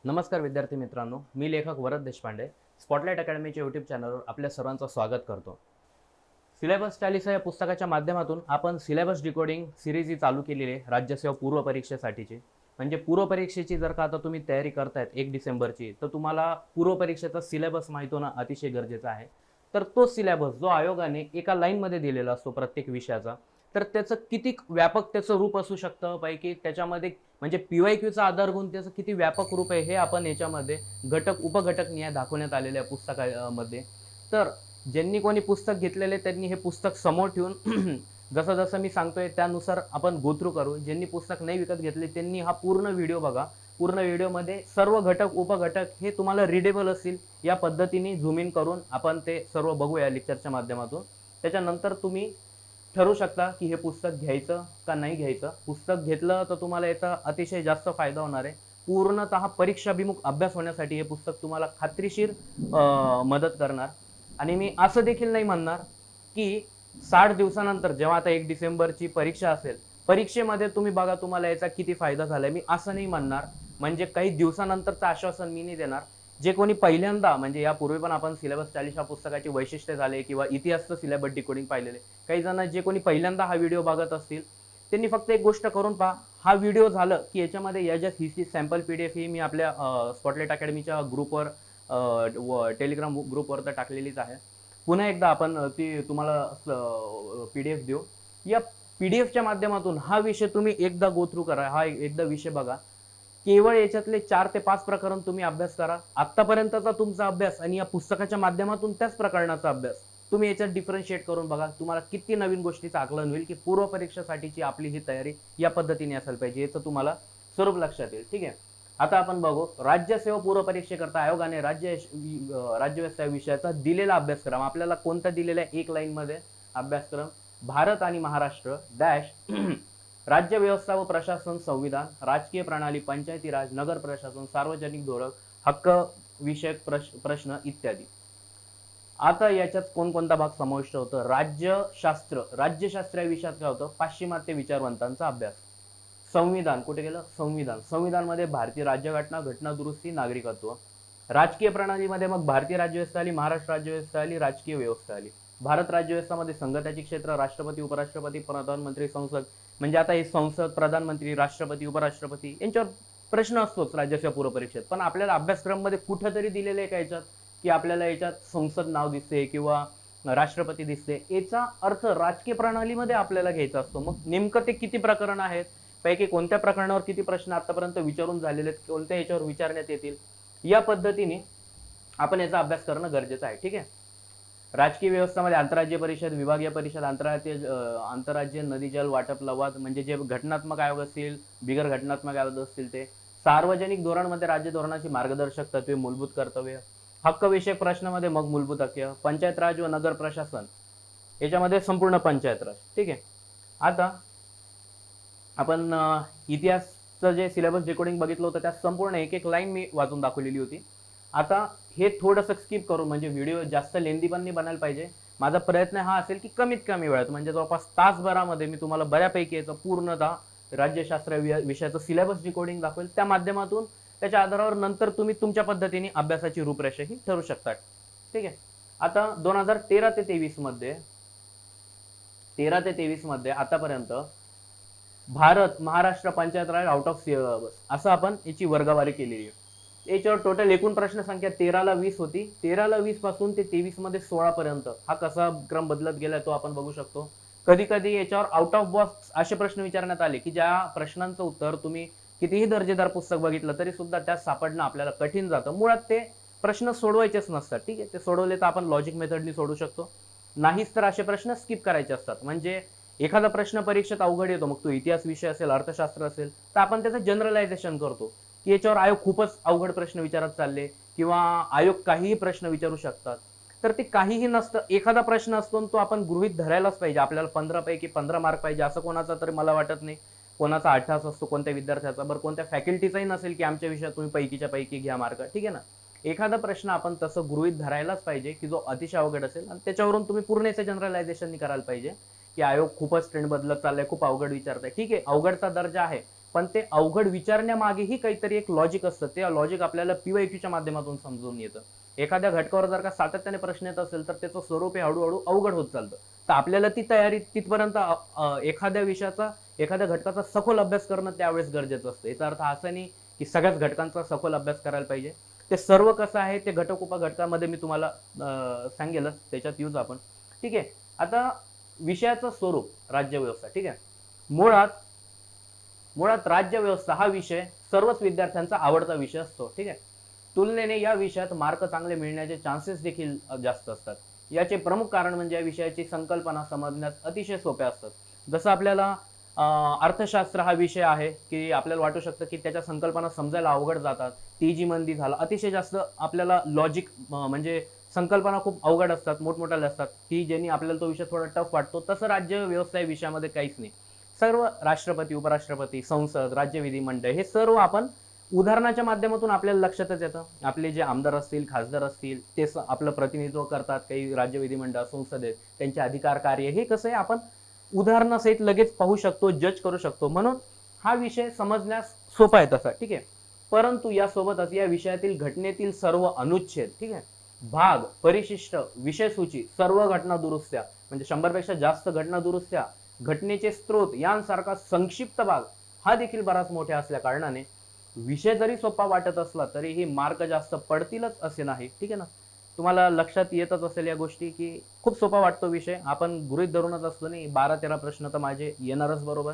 नमस्कार विद्यार्थी मित्रांनो, मी लेखक वरद देशपांडे स्पॉटलाइट अकॅडमीच्या यूट्यूब चॅनलवर आपल्या सर्वांचं स्वागत करतो. सिलेबस टॅलीस या पुस्तकाच्या माध्यमातून आपण सिलेबस डिकोडिंग सिरीज ही चालू केलेली आहे राज्यसेवा पूर्व परीक्षेसाठीची. म्हणजे पूर्व परीक्षेची जर का आता तुम्ही तयारी करतायत 1 डिसेंबरची, तर तुम्हाला पूर्व परीक्षेचा सिलेबस माहीत होणं अतिशय गरजेचं आहे. तर तो सिलेबस जो आयोगाने एका लाईनमध्ये दिलेला असतो प्रत्येक विषयाचा, तर त्याचं किती व्यापक त्याचं रूप असू शकतं पैकी त्याच्यामध्ये, म्हणजे PYQचा आधार घेऊन त्याचं किती व्यापक रूप आहे हे आपण याच्यामध्ये उपघटक न्याय दाखवण्यात आलेल्या पुस्तकामध्ये. तर ज्यांनी कोणी पुस्तक घेतलेले त्यांनी हे पुस्तक समोर ठेवून जसं जसं मी सांगतोय त्यानुसार आपण गो थ्रू करू. ज्यांनी पुस्तक नाही विकत घेतले त्यांनी हा पूर्ण व्हिडिओ बघा. पूर्ण व्हिडिओमध्ये सर्व घटक उपघटक हे तुम्हाला रिडेबल असतील. या पद्धतीने झूम इन करून आपण ते सर्व बघूया लेक्चरच्या माध्यमातून. त्याच्यानंतर तुम्ही ठरवू शकता की हे पुस्तक घ्यायचं का नाही घ्यायचं. पुस्तक घेतलं तर तुम्हाला याचा अतिशय जास्त फायदा होणार आहे. पूर्णतः परीक्षाभिमुख अभ्यास होण्यासाठी हे पुस्तक तुम्हाला खात्रीशीर मदत करणार. आणि मी असं देखील नाही म्हणणार की 60 दिवसानंतर जेव्हा आता 1 डिसेंबरची परीक्षा असेल, परीक्षेमध्ये तुम्ही बघा तुम्हाला याचा किती फायदा झालाय, मी असं नाही म्हणणार. म्हणजे काही दिवसानंतरचं आश्वासन मी नाही देणार. जे कोणी पहिल्यांदा, म्हणजे यापूर्वी पण आपण सिलेबस 40 पुस्तकाची वैशिष्ट्य झाले किंवा इतिहासचं सिलेबस डिकोडिंग पाहिलेले, काही जण जे कोणी पहिल्यांदा हा व्हिडिओ बघत असतील त्यांनी फक्त एक गोष्ट करून पहा. हा व्हिडिओ झालं की याच्यामध्ये या ज्या ही सॅम्पल PDF ही मी आपल्या स्पॉटलाइट अकॅडमीच्या ग्रुपवर टेलिग्राम ग्रुपवर तर टाकलेलीच आहे. पुन्हा एकदा आपण ती तुम्हाला PDF देऊ. या PDFच्या माध्यमातून हा विषय तुम्ही एकदा गो थ्रू करा. हा एकदा विषय बघा. केवळ याच्यातले 4 ते 5 प्रकरण तुम्ही अभ्यास करा. आतापर्यंतचा तुमचा अभ्यास आणि या पुस्तकाच्या माध्यमातून त्याच प्रकरणाचा अभ्यास तुम्ही याच्यात डिफरन्शिएट करून बघा. तुम्हाला किती नवीन गोष्टीचं आकलन होईल की पूर्व परीक्षेसाठीची आपली ही तयारी या पद्धतीने असायला पाहिजे, याचं तुम्हाला स्वरूप लक्षात येईल. ठीक आहे. आता आपण बघू राज्यसेवा पूर्व परीक्षेकरता आयोगाने राज्यव्यवस्था विषयाचा दिलेला अभ्यासक्रम आपल्याला कोणता दिलेला आहे. एक लाईन मध्ये अभ्यासक्रम भारत आणि महाराष्ट्र डॅश राज्य व्यवस्था व प्रशासन संविधान, राजकीय प्रणाली, पंचायती राज, नगर प्रशासन, सार्वजनिक धोरण, हक्क विषयक प्रश्न इत्यादी. आता याच्यात कोणकोणता भाग समाविष्ट होतो. राज्यशास्त्र या विषयात काय होतं, पाश्चिमात्य विचारवंतांचा अभ्यास. संविधान कुठे गेलं, संविधान मध्ये भारतीय राज्यघटना, घटना दुरुस्ती, नागरिकत्व. राजकीय प्रणालीमध्ये मग भारतीय राज्यव्यवस्था आली, महाराष्ट्र राज्यव्यवस्था आली, राजकीय व्यवस्था आली. भारत राज्यव्यवस्थामध्ये संघटाची क्षेत्र, राष्ट्रपती, उपराष्ट्रपती, प्रधानमंत्री, संसद. म्हणजे आता हे संसद, प्रधानमंत्री, राष्ट्रपती, उपराष्ट्रपती यांच्यावर प्रश्न असतोच राज्यसेवा पूर्व परीक्षेत. पण आपल्याला अभ्यासक्रम मध्ये कुठेतरी दिलेलं आहे का याच्यात की आपल्याला याच्यात संसद नाव दिसते किंवा राष्ट्रपती दिसते. याचा अर्थ राजकीय प्रणालीमध्ये आपल्याला घ्यायचा असतो. मग नेमकं ते किती प्रकरण आहेत, पैकी कोणत्या प्रकरणावर किती प्रश्न आतापर्यंत विचारून झालेले आहेत, कोणत्या याच्यावर विचारण्यात येतील, या पद्धतीने आपण याचा अभ्यास करणं गरजेचं आहे. ठीक आहे. राजकीय व्यवस्थामध्ये आंतरराज्य परिषद, विभागीय परिषद, आंतरराज्य नदी जल वाटप लवाद, म्हणजे जे घटनात्मक आयोग असतील, बिगर घटनात्मक आयोग असतील ते. सार्वजनिक धोरणामध्ये राज्य धोरणाची मार्गदर्शक तत्वे, मूलभूत कर्तव्य. हक्क विषयक प्रश्नामध्ये मग मूलभूत हक्क. पंचायत राज व नगर प्रशासन याच्यामध्ये संपूर्ण पंचायत राज. ठीक आहे. आता आपण इतिहासचं जे सिलेबस डिकोडिंग बघितलं होतं त्यात संपूर्ण एक एक लाईन मी वाचून दाखवलेली होती. आता हे थोडंसं स्किप करून, म्हणजे व्हिडिओ जास्त लेंदी पण नाही बनायला पाहिजे. माझा प्रयत्न हा असेल की कमीत कमी वेळात, म्हणजे जवळपास तासभरामध्ये मी तुम्हाला बऱ्यापैकी याचं पूर्णतः राज्यशास्त्र विषयाचं सिलेबस डिकोडिंग दाखवेल. त्या माध्यमातून त्याच्या आधारावर नंतर तुम्ही तुमच्या पद्धतीने अभ्यासाची रूपरेषा ही ठरवू शकता. ठीक आहे. आता 2013 ते 23 मध्ये आतापर्यंत भारत, महाराष्ट्र, पंचायत राज आउट ऑफ सिलेबस असं आपण याची वर्गवारी केलेली आहे. याच्यावर टोटल एकूण प्रश्न संख्या 13 ला 20 होती. 13 ला 20 पासून ते 23 मध्ये 16 पर्यंत हा कसा क्रम बदलत गेलाय तो आपण बघू शकतो. कधी कधी याच्यावर आउट ऑफ बॉक्स असे प्रश्न विचारण्यात आले की ज्या प्रश्नांचं उत्तर तुम्ही कितीही दर्जेदार पुस्तक बघितलं तरी सुद्धा त्यात सापडणं आपल्याला कठीण जातं. मुळात ते प्रश्न सोडवायचेच नसतात. ठीक आहे. ते सोडवले तर आपण लॉजिक मेथडनी सोडू शकतो, नाहीच तर असे प्रश्न स्किप करायचे असतात. म्हणजे एखादा प्रश्न परीक्षेत अवघड येतो, मग तो इतिहास विषय असेल, अर्थशास्त्र असेल, तर आपण त्याचं जनरलायझेशन करतो की याच्यावर आयोग खूपच अवघड प्रश्न विचारत चालले किंवा आयोग काहीही प्रश्न विचारू शकतात. तर ते काहीही नसतं. एखादा प्रश्न असतो तो आपण गृहीत धरायलाच पाहिजे. आपल्याला 15 पैकी 15 मार्क पाहिजे असं कोणाचा तरी मला वाटत नाही. कोणाचा 18 असतो, कोणत्या विद्यार्थ्याचा, बरं कोणत्या फॅकल्टीचाही नसेल की आमच्या विषयात तुम्ही पैकीच्या पैकी घ्या मार्क. ठीक आहे ना. एखादा प्रश्न आपण तसं गृहीत धरायलाच पाहिजे की जो अतिशय अवघड असेल, आणि त्याच्यावरून तुम्ही पूर्ण याचं जनरलायझेशन करायला पाहिजे की आयोग खूपच ट्रेंड बदलत चाललाय, खूप अवघड विचारताय. ठीक आहे. अवघडचा दर्जा आहे, पण ते अवघड विचारण्यामागेही काहीतरी एक लॉजिक असतं. ते लॉजिक आपल्याला PYQच्या माध्यमातून समजून येतं. एखाद्या घटकावर जर का सातत्याने प्रश्न येत असेल तर त्याचं स्वरूप हे हळूहळू अवघड होत चालतं. तर आपल्याला ती तयारी तिथपर्यंत एखाद्या विषयाचा, एखाद्या घटकाचा सखोल अभ्यास करणं त्यावेळेस गरजेचं असतं. याचा अर्थ असा नाही की सगळ्याच घटकांचा सखोल अभ्यास करायला पाहिजे. ते सर्व कसं आहे ते घटक उपघटकामध्ये मी तुम्हाला सांगेलच, त्याच्यात यूज आपण. ठीक आहे. आता विषयाचं स्वरूप राज्यव्यवस्था. ठीक आहे. मुळात मुळात राज्यव्यवस्था हा विषय सर्वच विद्यार्थ्यांचा आवडता विषय असतो. ठीक आहे. तुलनेने या विषयात मार्क चांगले मिळण्याचे चान्सेस देखील जास्त असतात. याचे प्रमुख कारण म्हणजे या विषयाची संकल्पना समजण्यास अतिशय सोप्या असतात. जसं आपल्याला अर्थशास्त्र हा विषय आहे की आपल्याला वाटू शकतं की त्याच्या संकल्पना समजायला अवघड जातात. टीजी मंदी झाला, अतिशय जास्त आपल्याला लॉजिक म्हणजे संकल्पना खूप अवघड असतात, मोठमोठ्याल्या असतात की ज्यांनी आपल्याला तो विषय थोडा टफ वाटतो. तसं राज्य व्यवस्था या विषयामध्ये काहीच नाही. सर्व राष्ट्रपती, उपराष्ट्रपती, संसद, राज्य विधिमंडळ हे सर्व आपण उदाहरणाच्या माध्यमातून आपल्याला लक्षातच येतं. आपले जे आमदार असतील, खासदार असतील, ते आपलं प्रतिनिधित्व करतात काही राज्य विधिमंडळ, संसदेत, त्यांचे अधिकार कार्य हे कसं आहे आपण उदाहरणासहित लगेच पाहू शकतो, जज करू शकतो. म्हणून हा विषय समजण्यास सोपा आहे तसा. ठीक आहे. परंतु यासोबतच या विषयातील घटनेतील सर्व अनुच्छेद, ठीक आहे, भाग, परिशिष्ट, विषयसूची, सर्व घटना दुरुस्त्या म्हणजे 100 पेक्षा जास्त घटना दुरुस्त्या, घटनेचे स्रोत यांसारखा संक्षिप्त भाग हा देखील बराच मोठा असल्या कारणाने विषय जरी सोपा वाटत असला तरीही मार्क जास्त पडतीलच असे नाही. ठीक आहे ना. तुम्हाला लक्षात येतच असेल या गोष्टी की खूप सोपा वाटतो विषय. आपण गृहीत धरूनच असतो नाही 12-13 प्रश्न तर माझे येणारच बरोबर.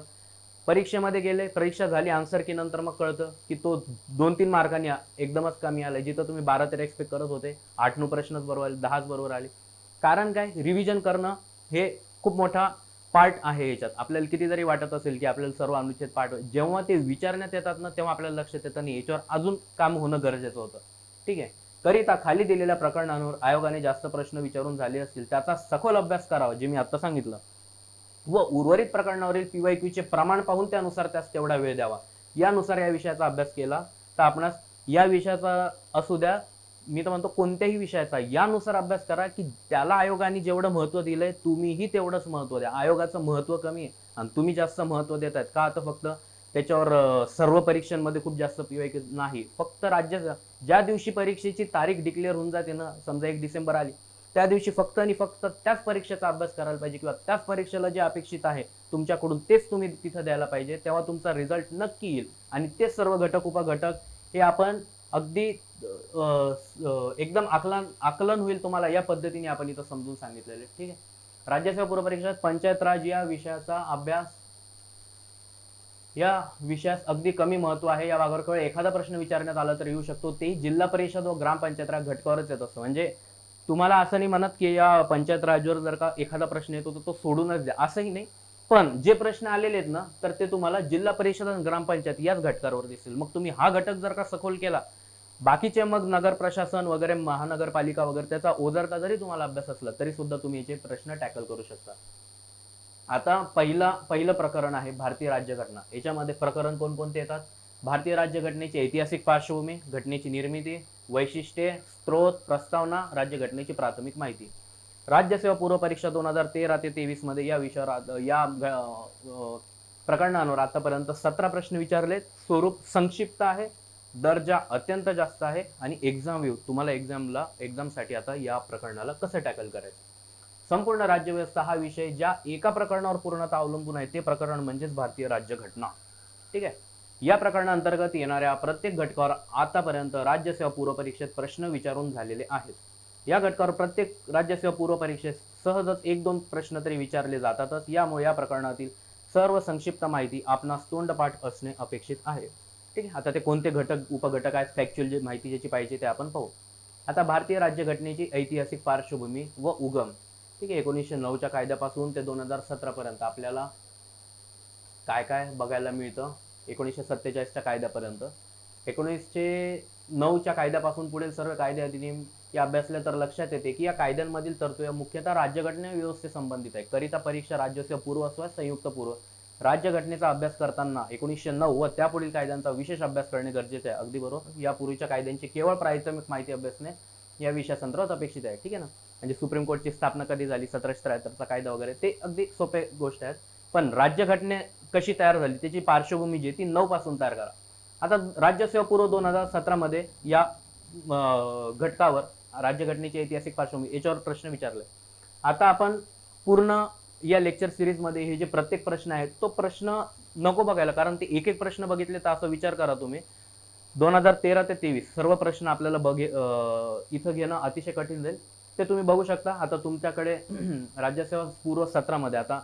परीक्षेमध्ये गेले, परीक्षा झाली, आन्सर की नंतर मग कळतं की तो 2-3 मार्कांनी एकदमच कमी आलाय. जिथं तुम्ही 12-13 एक्सपेक्ट करत होते, 8-9 प्रश्नच बरोबर आले, 10च बरोबर आले. कारण काय, रिव्हिजन करणं हे खूप मोठा पार्ट आहे याच्यात. आपल्याला किती जरी वाटत असेल की आपल्याला सर्व अनुच्छेद पाठ, जेव्हा ते विचारण्यात येतात ना तेव्हा आपल्याला लक्षात येतं नाही याच्यावर अजून काम होणं गरजेचं होतं. ठीक आहे. करिता खाली दिलेल्या प्रकरणांवर आयोगाने जास्त प्रश्न विचारून झाले असतील त्याचा सखोल अभ्यास करावा, जे मी आता सांगितलं, व उर्वरित प्रकरणावरील PYQचे प्रमाण पाहून त्यानुसार त्यास तेवढा वेळ द्यावा. यानुसार या विषयाचा अभ्यास केला तर आपणास या विषयाचा असू द्या, मी तर म्हणतो कोणत्याही विषयाचा यानुसार अभ्यास करा की त्याला आयोगाने जेवढं महत्त्व दिलंय तुम्हीही तेवढंच महत्त्व द्या. आयोगाचं महत्त्व कमी आहे आणि तुम्ही जास्त महत्त्व देतायत का? आता फक्त त्याच्यावर सर्व परीक्षांमध्ये खूप जास्त PYQ नाही. फक्त राज्याचा ज्या दिवशी परीक्षेची तारीख डिक्लेअर होऊन जाते ना, समजा 1 डिसेंबर आली, त्या दिवशी फक्त आणि फक्त त्याच परीक्षेचा अभ्यास करायला पाहिजे किंवा त्याच परीक्षेला जे अपेक्षित आहे तुमच्याकडून तेच तुम्ही तिथं द्यायला पाहिजे. तेव्हा तुमचा रिझल्ट नक्की येईल आणि तेच सर्व घटक उपघटक हे आपण अगदी एकदम आकलन होईल तुम्हाला या पद्धतीने आपण इथं समजून सांगितलेले. ठीक आहे. राज्यसेवा पूर्व परीक्षेत पंचायत राज या विषयाचा अभ्यास, या विषयास अगदी कमी महत्व आहे. या भागावर केवळ एखादा प्रश्न विचारण्यात आला तर येऊ शकतो, ते जिल्हा परिषद व ग्रामपंचायत राज घटकावरच येत असतं. म्हणजे तुम्हाला असं नाही म्हणत की या पंचायत राजवर जर का एखादा प्रश्न येतो तर तो सोडूनच द्या, असंही नाही. पण जे प्रश्न आलेले आहेत ना तर ते तुम्हाला जिल्हा परिषद आणि ग्रामपंचायत याच घटकावर दिसतील. मग तुम्ही हा घटक जर का सखोल केला, बाकीचे मग नगर प्रशासन वगैरे, महानगरपालिका वगैरे, त्याचा ओझरता जरी तुम्हाला अभ्यास असला तरी सुद्धा तुम्ही याचे प्रश्न टॅकल करू शकता. आता पहिलं प्रकरण आहे भारतीय राज्यघटना. याच्यामध्ये प्रकरण कोणकोणते येतात? भारतीय राज्यघटनेची ऐतिहासिक पार्श्वभूमी, घटनेची निर्मिती, वैशिष्ट्ये, स्त्रोत, प्रस्तावना, राज्यघटनेची प्राथमिक माहिती. राज्यसेवा पूर्व परीक्षा 2013 ते 23 मध्ये या विषयावर या प्रकरणांवर आतापर्यंत 17 प्रश्न विचारलेत. स्वरूप संक्षिप्त आहे, दर्जा अत्यंत जास्त आहे आणि एक्झाम व्ह्यू, तुम्हाला एक्झामसाठी आता या प्रकरणाला कसं टॅकल करायचं. संपूर्ण राज्यव्यवस्था हा विषय ज्या एका प्रकरणावर पूर्णतः अवलंबून आहे ते प्रकरण म्हणजेच भारतीय राज्यघटना. ठीक आहे. या प्रकरणाअंतर्गत येणाऱ्या प्रत्येक घटकावर आतापर्यंत राज्यसेवा पूर्व परीक्षेत प्रश्न विचारून झालेले आहेत. या घटकावर प्रत्येक राज्यसेवा पूर्व परीक्षेत सहजच 1-2 प्रश्न तरी विचारले जातातच. यामुळे या प्रकरणातील सर्व संक्षिप्त माहिती आपणास तोंडपाठ असणे अपेक्षित आहे. ठीक आहे. आता ते कोणते घटक उपघटक आहेत, फॅक्च्युअल जे माहिती ज्याची पाहिजे ते आपण पाहू. आता भारतीय राज्यघटनेची ऐतिहासिक पार्श्वभूमी व उगम. ठीक आहे. 1909च्या कायद्यापासून ते 2017 पर्यंत आपल्याला काय काय बघायला मिळतं. 1947च्या कायद्यापर्यंत, 1909च्या कायद्यापासून पुढील सर्व कायदे अधिनियम या अभ्यासले तर लक्षात येते की या कायद्यांमधील तरतुदी मुख्यतः राज्यघटने व्यवस्थेसंबंधित आहे. करिता परीक्षा राज्यसेवा पूर्व अथवा संयुक्त पूर्व. राज्यघटनेचा अभ्यास करताना 1909 व त्यापुढील कायद्यांचा विशेष अभ्यास करणे गरजेचे आहे. अगदी बरोबर. यापूर्वीच्या कायद्यांची केवळ प्राथमिक माहिती अभ्यासणे या विषयासंदर्भात अपेक्षित आहे. ठीक आहे ना. म्हणजे सुप्रीम कोर्टची स्थापना कधी झाली, 1773चा कायदा वगैरे, ते अगदी सोपे गोष्ट आहेत. पण राज्यघटने कशी तयार झाली, त्याची पार्श्वभूमी जी आहे ती 9 पासून तयार करा. आता राज्यसेवा पूर्व 2017 मध्ये या घटकावर राज्यघटनेची ऐतिहासिक पार्श्वभूमी याच्यावर प्रश्न विचारले. आता आपण पूर्ण या लेक्चर सिरीजमध्ये हे जे प्रत्येक प्रश्न आहेत तो प्रश्न नको बघायला, कारण ते एक एक प्रश्न बघितले तर असं विचार करा तुम्ही 2013 ते 23 सर्व प्रश्न आपल्याला इथं घेणं अतिशय कठीण जाईल. ते तुम्ही बघू शकता. आता तुमच्याकडे राज्यसेवा पूर्व 17 मध्ये आता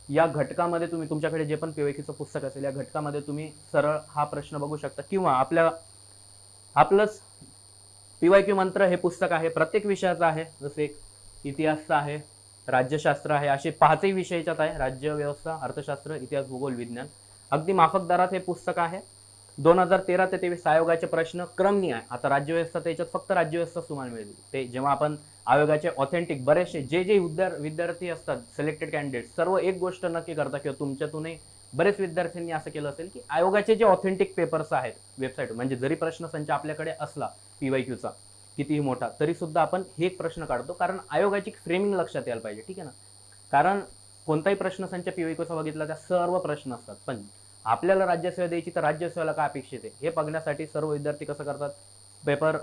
या घटकामध्ये तुम्ही तुमच्याकडे जे पण पीवायक्यूचं पुस्तक असेल या घटकामध्ये तुम्ही सरळ हा प्रश्न बघू शकता, किंवा आपलंच पीवायक्यू मंत्र हे पुस्तक आहे, प्रत्येक विषयाचं आहे. जसे इतिहासचा आहे, राज्यशास्त्र आहे, असे 5ही विषय याच्यात आहे. राज्य व्यवस्था, अर्थशास्त्र, इतिहास, भूगोल, विज्ञान. अगदी माफक दरात हे पुस्तक आहे. 2013 ते 23 आयोगाचे प्रश्न क्रमनी आहे. आता राज्यव्यवस्था त्याच्यात फक्त राज्यव्यवस्था तुम्हाला मिळेल. ते जेव्हा आपण आयोगाचे ऑथेंटिक बरेचसे जे विद्यार्थी असतात सिलेक्टेड कॅन्डिडेट सर्व एक गोष्ट नक्की करतात, किंवा तुमच्यातूनही बरेच विद्यार्थ्यांनी असं केलं असेल की आयोगाचे जे ऑथेंटिक पेपर्स आहेत वेबसाईट, म्हणजे जरी प्रश्न संच आपल्याकडे असला पीवायक्यूचा कितीही मोठा तरी सुद्धा आपण हे एक प्रश्न काढतो, कारण आयोगाची फ्रेमिंग लक्षात यायला पाहिजे. ठीक आहे ना, कारण कोणताही प्रश्न संच पीवायक्यूचा बघितला त्या सर्व प्रश्न असतात, पण आपल्याला राज्यसेवा द्यायची तर राज्यसेवेला काय अपेक्षित आहे हे बघण्यासाठी सर्व विद्यार्थी कसं करतात, पेपर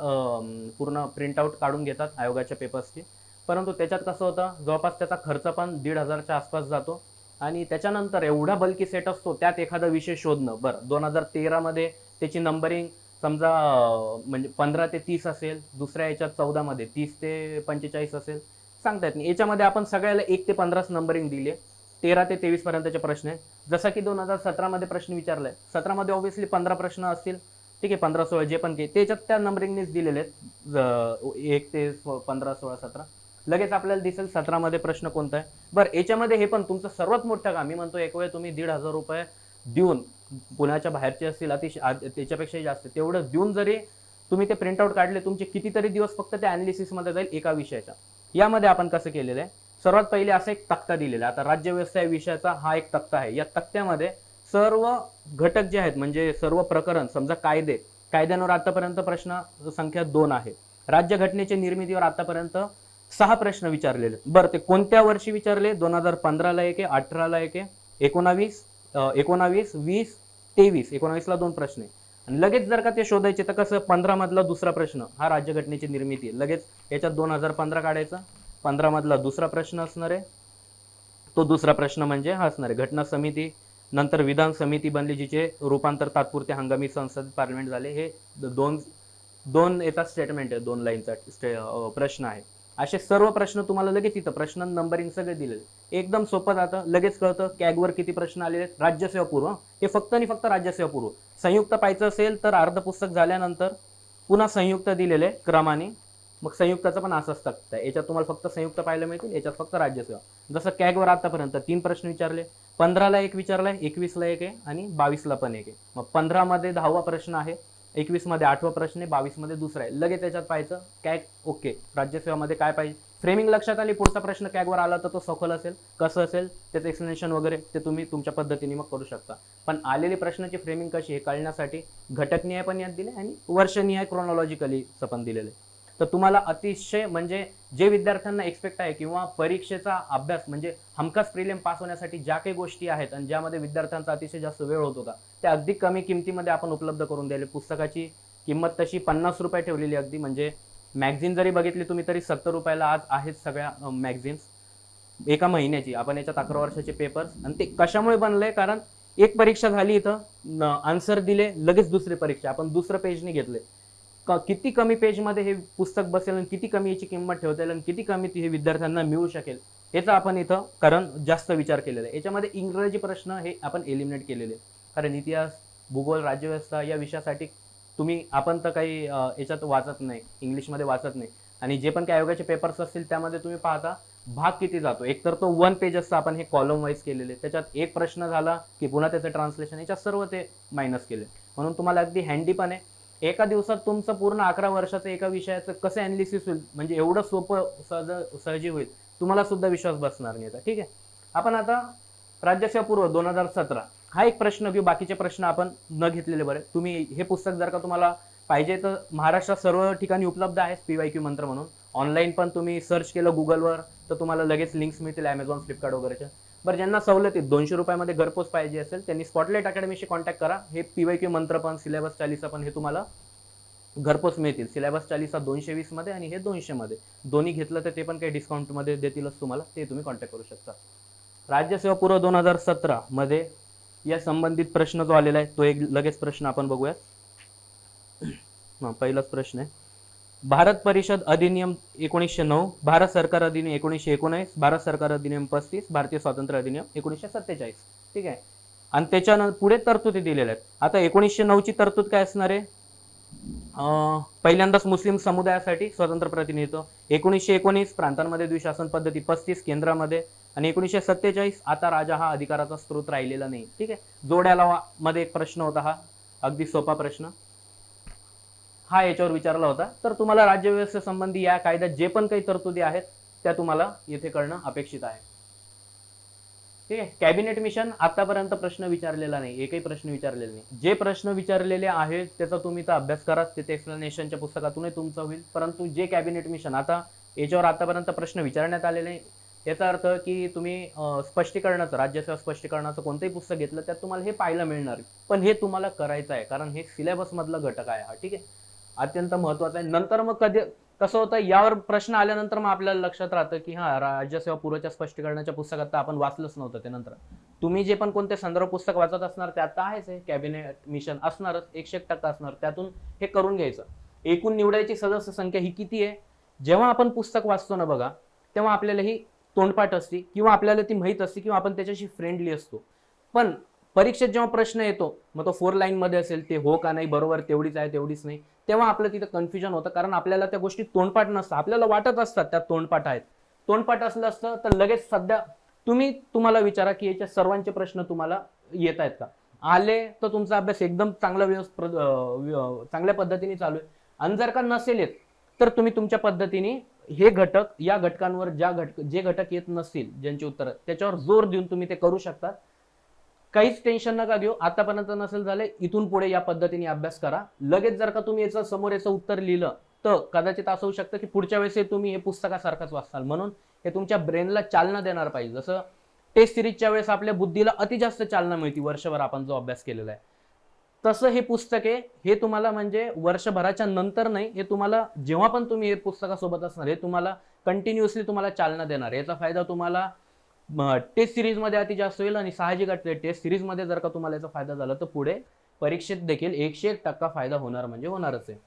पूर्ण प्रिंटआउट काढून घेतात आयोगाच्या पेपर्सची. परंतु त्याच्यात कसं होतं, जवळपास त्याचा खर्च पण 1,500च्या आसपास जातो, आणि त्याच्यानंतर एवढा बल्की सेट असतो त्यात एखादा विषय शोधणं. बरं 2013 मध्ये त्याची नंबरिंग समजा म्हणजे 15 ते 30 असेल, दुसऱ्या याच्यात 14 मध्ये 30 ते 45 असेल, सांगता येत नाही. याच्यामध्ये आपण सगळ्याला 1 ते 15 नंबरिंग दिली आहे. 13 ते 23 पर्यंतचे प्रश्न आहे. जसं की 2017 मध्ये प्रश्न विचारलाय, 17 मध्ये ऑब्व्हियसली 15 प्रश्न असतील. ठीक आहे, 15, 16 जे पण काही त्याच्यात त्या नंबरिंगनेच दिलेले आहेत, 1 ते 15, 16, 17. लगेच आपल्याला दिसेल 17 मध्ये प्रश्न कोणता आहे. बरं याच्यामध्ये हे पण तुमचं सर्वात मोठं काम, मी म्हणतो एक वेळ तुम्ही 1,500 रुपये देऊन, पुण्याच्या बाहेरचे असतील त्याच्यापेक्षाही जास्त, तेवढं देऊन जरी तुम्ही ते प्रिंटआउट काढले, तुमचे कितीतरी दिवस फक्त त्या अनालिसिस मध्ये जाईल एका विषयाच्या. यामध्ये आपण कसं केलेलं आहे, सर्वात पहिले असा एक तक्ता दिलेला आहे. आता राज्यव्यवस्था या विषयाचा हा एक तक्ता आहे. या तक्त्यामध्ये सर्व घटक जे आहेत, म्हणजे सर्व प्रकरण, समजा कायद्यांवर आतापर्यंत प्रश्न संख्या 2 आहे. राज्यघटनेच्या निर्मितीवर आतापर्यंत 6 प्रश्न विचारलेले. बरं ते कोणत्या वर्षी विचारले, 2015 ला एक आहे, 18 ला एक आहे, 19, 20, 23, 19 ला 2 प्रश्न आहे. आणि लगेच जर का ते शोधायचे तर कसं, 15 मधला दुसरा प्रश्न हा राज्यघटनेची निर्मिती आहे. लगेच याच्यात 2015 काढायचा, 15 मधला दुसरा प्रश्न असणार आहे. तो दुसरा प्रश्न म्हणजे हा असणार आहे घटना समिती, नंतर विधान समिती बनली जिचे रूपांतर तात्पुरते हंगामी संसद पार्लमेंट झाले. हे दोन याचा स्टेटमेंट आहे, 2 लाईनचा प्रश्न आहे. असे सर्व प्रश्न तुम्हाला लगेच इथं प्रश्न नंबरिंग सगळे दिलेले, एकदम सोपं जातं, लगेच कळतं. कॅगवर किती प्रश्न आलेले आहेत, राज्यसेवा पूर्व, हे फक्त आणि फक्त राज्यसेवा पूर्व. संयुक्त पाहायचं असेल तर अर्ध पुस्तक झाल्यानंतर पुन्हा संयुक्त दिलेले क्रमाने, मग संयुक्ताचं पण असंच तक्ता आहे. याच्यात तुम्हाला फक्त संयुक्त पाहायला मिळतील, याच्यात फक्त राज्यसेवा. जसं कॅगवर आतापर्यंत 3 प्रश्न विचारले, 15 ला 1 विचारलाय, 21 ला 1 आहे, आणि 22 ला पण 1 आहे. मग 15 मध्ये 10वा प्रश्न आहे, 21 मध्ये 8वा प्रश्न आहे, 22 मध्ये दुसरा आहे. लगेच त्याच्यात पाहायचं कॅग ओके, राज्यसेवामध्ये काय पाहिजे, फ्रेमिंग लक्षात आली. पुढचा प्रश्न कॅगवर आला तर तो सखोल असेल, कसं असेल त्याचं एक्सप्लेनेशन वगैरे ते तुम्ही तुमच्या पद्धतीने मग करू शकता. पण आलेली प्रश्नाची फ्रेमिंग कशी हे कळण्यासाठी घटकनिहाय पण यात दिले आणि वर्षनिहाय क्रोनॉलॉजिकली पण दिलेले. तर तुम्हाला अतिशय म्हणजे जे विद्यार्थ्यांना एक्सपेक्ट आहे, किंवा परीक्षेचा अभ्यास म्हणजे हमखास प्रिलिम पास होण्यासाठी ज्या काही गोष्टी आहेत आणि ज्यामध्ये विद्यार्थ्यांचा अतिशय जास्त वेळ होत होता, त्या अगदी कमी किमतीमध्ये आपण उपलब्ध करून द्यायला. पुस्तकाची किंमत तशी 50 रुपये ठेवलेली अगदी, म्हणजे मॅगझिन जरी बघितली तुम्ही तरी 70 रुपयाला आज आहेत सगळ्या मॅगझिन्स एका महिन्याची. आपण याच्यात 11 वर्षाचे पेपर्स, आणि ते कशामुळे बनलंय, कारण एक परीक्षा झाली इथं आन्सर दिले, लगेच दुसरी परीक्षा आपण दुसरं पेजने घेतले. किती कमी पेजमध्ये हे पुस्तक बसेल, आणि किती कमी याची किंमत ठेवता येईल, आणि किती कमी हे विद्यार्थ्यांना मिळू शकेल, याचा आपण इथं कारण जास्त विचार केलेला आहे. याच्यामध्ये इंग्रजी प्रश्न हे आपण एलिमिनेट केलेले, कारण इतिहास, भूगोल, राज्यव्यवस्था या विषयासाठी आपण तर काही याच्यात वाचत नाही, इंग्लिशमध्ये वाचत नाही. आणि जे पण काही आयोगाचे पेपर्स असतील त्यामध्ये तुम्ही पाहता भाग किती जातो. एक तर तो 1 पेज असतं, आपण हे कॉलम वाईज केलेले, त्याच्यात एक प्रश्न झाला की पुन्हा त्याचं ट्रान्सलेशन, याच्यात सर्व ते मायनस केले. म्हणून तुम्हाला अगदी हँडी पण आहे. एका दिवसात तुमचं पूर्ण 11 वर्षाचं एका विषयाचं कसं ॲनालिसिस होईल, म्हणजे एवढं सोपं सहजी होईल, तुम्हाला सुद्धा विश्वास बसणार नाही. ठीक आहे, आपण आता राज्यसेवा पूर्व 2017 हा एक प्रश्न घेऊ, बाकीचे प्रश्न आपण न घेतलेले बरे. तुम्ही हे पुस्तक जर का तुम्हाला पाहिजे तर महाराष्ट्रात सर्व ठिकाणी उपलब्ध आहे, पीवायक्यू मंत्र म्हणून. ऑनलाईन पण तुम्ही सर्च केलं गुगलवर तर तुम्हाला लगेच लिंक्स मिळतील, Amazon, फ्लिपकार्ट वगैरेच्या. बरं, ज्यांना सवलतीत 200 रुपयामध्ये घरपोच पाहिजे असेल त्यांनी स्पॉटलाइट अकॅडमीशी कॉन्टॅक्ट करा. हे PYQ मंत्र पण, सिलेबस 40 पण हे तुम्हाला घरपोच मिळतील. सिलेबस 40 220 मध्ये आणि हे 200 मध्ये. दोन्ही घेतलं तर ते पण काही डिस्काउंटमध्ये देतीलच तुम्हाला, ते तुम्ही कॉन्टॅक्ट करू शकता. राज्यसेवा पूर्व 2017 मध्ये या संबंधित प्रश्न जो आलेला आहे तो एक लगेच प्रश्न आपण बघूया. पहिलाच प्रश्न आहे, भारत परिषद अधिनियम 1909, भारत सरकार अधिनियम 1919, भारत सरकार अधिनियम 35, भारतीय स्वातंत्र्य अधिनियम 1947. ठीक आहे. आणि त्याच्या पुढे तरतुदी दिलेल्या आहेत. आता 1909 ची तरतूद काय असणार आहे? पहिल्यांदाच मुस्लिम समुदायासाठी स्वतंत्र प्रतिनिधित्व. 1919 प्रांतांमध्ये द्विशासन पद्धती. 35 केंद्रामध्ये. आणि 1947 आता राजा हा अधिकाराचा स्रोत राहिलेला नाही. ठीक आहे. जोड्याला मध्ये एक प्रश्न होता, हा अगदी सोपा प्रश्न हा याच्यावर विचारला होता. तर तुम्हाला राज्यव्यवस्थेसंबंधी या कायद्यात जे पण काही तरतुदी आहेत त्या तुम्हाला येथे कळणं अपेक्षित आहे. ठीक आहे. कॅबिनेट मिशन आतापर्यंत प्रश्न विचारलेला नाही, एकही प्रश्न विचारलेला नाही. जे प्रश्न विचारलेले आहेत त्याचा तुम्ही तर अभ्यास करा, ते एक्सप्लेनेशनच्या पुस्तकातूनही तुमचं होईल. परंतु जे कॅबिनेट मिशन आता याच्यावर आतापर्यंत प्रश्न विचारण्यात आलेले नाही, याचा अर्थ की तुम्ही स्पष्टीकरणाचं, राज्यसेवा स्पष्टीकरणाचं कोणतंही पुस्तक घेतलं त्यात तुम्हाला हे पाहायला मिळणार. पण हे तुम्हाला करायचं आहे कारण हे सिलेबस मधला घटक आहे हा. ठीक आहे. अत्यंत महत्वाचं आहे. नंतर मग कधी कसं होतं, यावर प्रश्न आल्यानंतर मग आपल्याला लक्षात राहतं की हा राज्यसेवा पूर्वच्या स्पष्टीकरणाच्या पुस्तकात तर आपण वाचलंच नव्हतं. ते नंतर तुम्ही जे पण कोणते संदर्भ पुस्तक वाचत असणार त्यात तर आहेच आहे, कॅबिनेट मिशन असणारच, 101% असणार. त्यातून हे करून घ्यायचं. एकूण निवडायची सदस्य संख्या ही किती आहे? जेव्हा आपण पुस्तक वाचतो ना बघा, तेव्हा आपल्याला ही तोंडपाठ असते किंवा आपल्याला ती माहीत असते किंवा आपण त्याच्याशी फ्रेंडली असतो. पण परीक्षेत जेव्हा प्रश्न येतो मग तो 4 लाईन मध्ये असेल, ते हो का नाही, बरोबर तेवढीच आहे तेवढीच नाही, तेव्हा आपलं तिथं कन्फ्युजन होतं. कारण आपल्याला त्या गोष्टी तोंडपाठ नसतं, आपल्याला वाटत असतात त्या तोंडपाठ आहेत. तोंडपाठ असलं असतं तर लगेच सध्या तुम्हाला विचारा की याच्या सर्वांचे प्रश्न तुम्हाला येत आहेत का? आले तर तुमचा अभ्यास एकदम चांगल्या पद्धतीने चालू आहे. आणि जर का नसेल येत तर तुम्ही तुमच्या पद्धतीने हे घटक, या घटकांवर जे घटक येत नसतील, ज्यांची उत्तर त्याच्यावर जोर देऊन तुम्ही ते करू शकता. काहीच टेन्शन नका घेऊ. आतापर्यंत नसेल झाले, इथून पुढे या पद्धतीने अभ्यास करा. लगेच जर का तुम्ही याचं समोर याचं उत्तर लिहिलं तर कदाचित असं होऊ शकतं की पुढच्या वेळेस तुम्ही हे पुस्तकासारखंच वाचाल. म्हणून हे तुमच्या ब्रेनला चालना देणार पाहिजे. जसं टेस्ट सिरीजच्या वेळेस आपल्या बुद्धीला अति जास्त चालना मिळते वर्षभर आपण जो अभ्यास केलेला आहे, तसं हे पुस्तक आहे. हे तुम्हाला म्हणजे वर्षभराच्या नंतर नाही, हे तुम्हाला जेव्हा पण तुम्ही हे पुस्तकासोबत असणार, हे तुम्हाला कंटिन्युअसली तुम्हाला चालना देणार. याचा फायदा तुम्हाला टेस्ट सिरीज मध्ये अति जास्त होईल. आणि साहजिक टेस्ट सिरीज मध्ये जर का तुम्हाला याचा फायदा झाला तर पुढे परीक्षेत देखील 101% फायदा होणार म्हणजे होणारच आहे.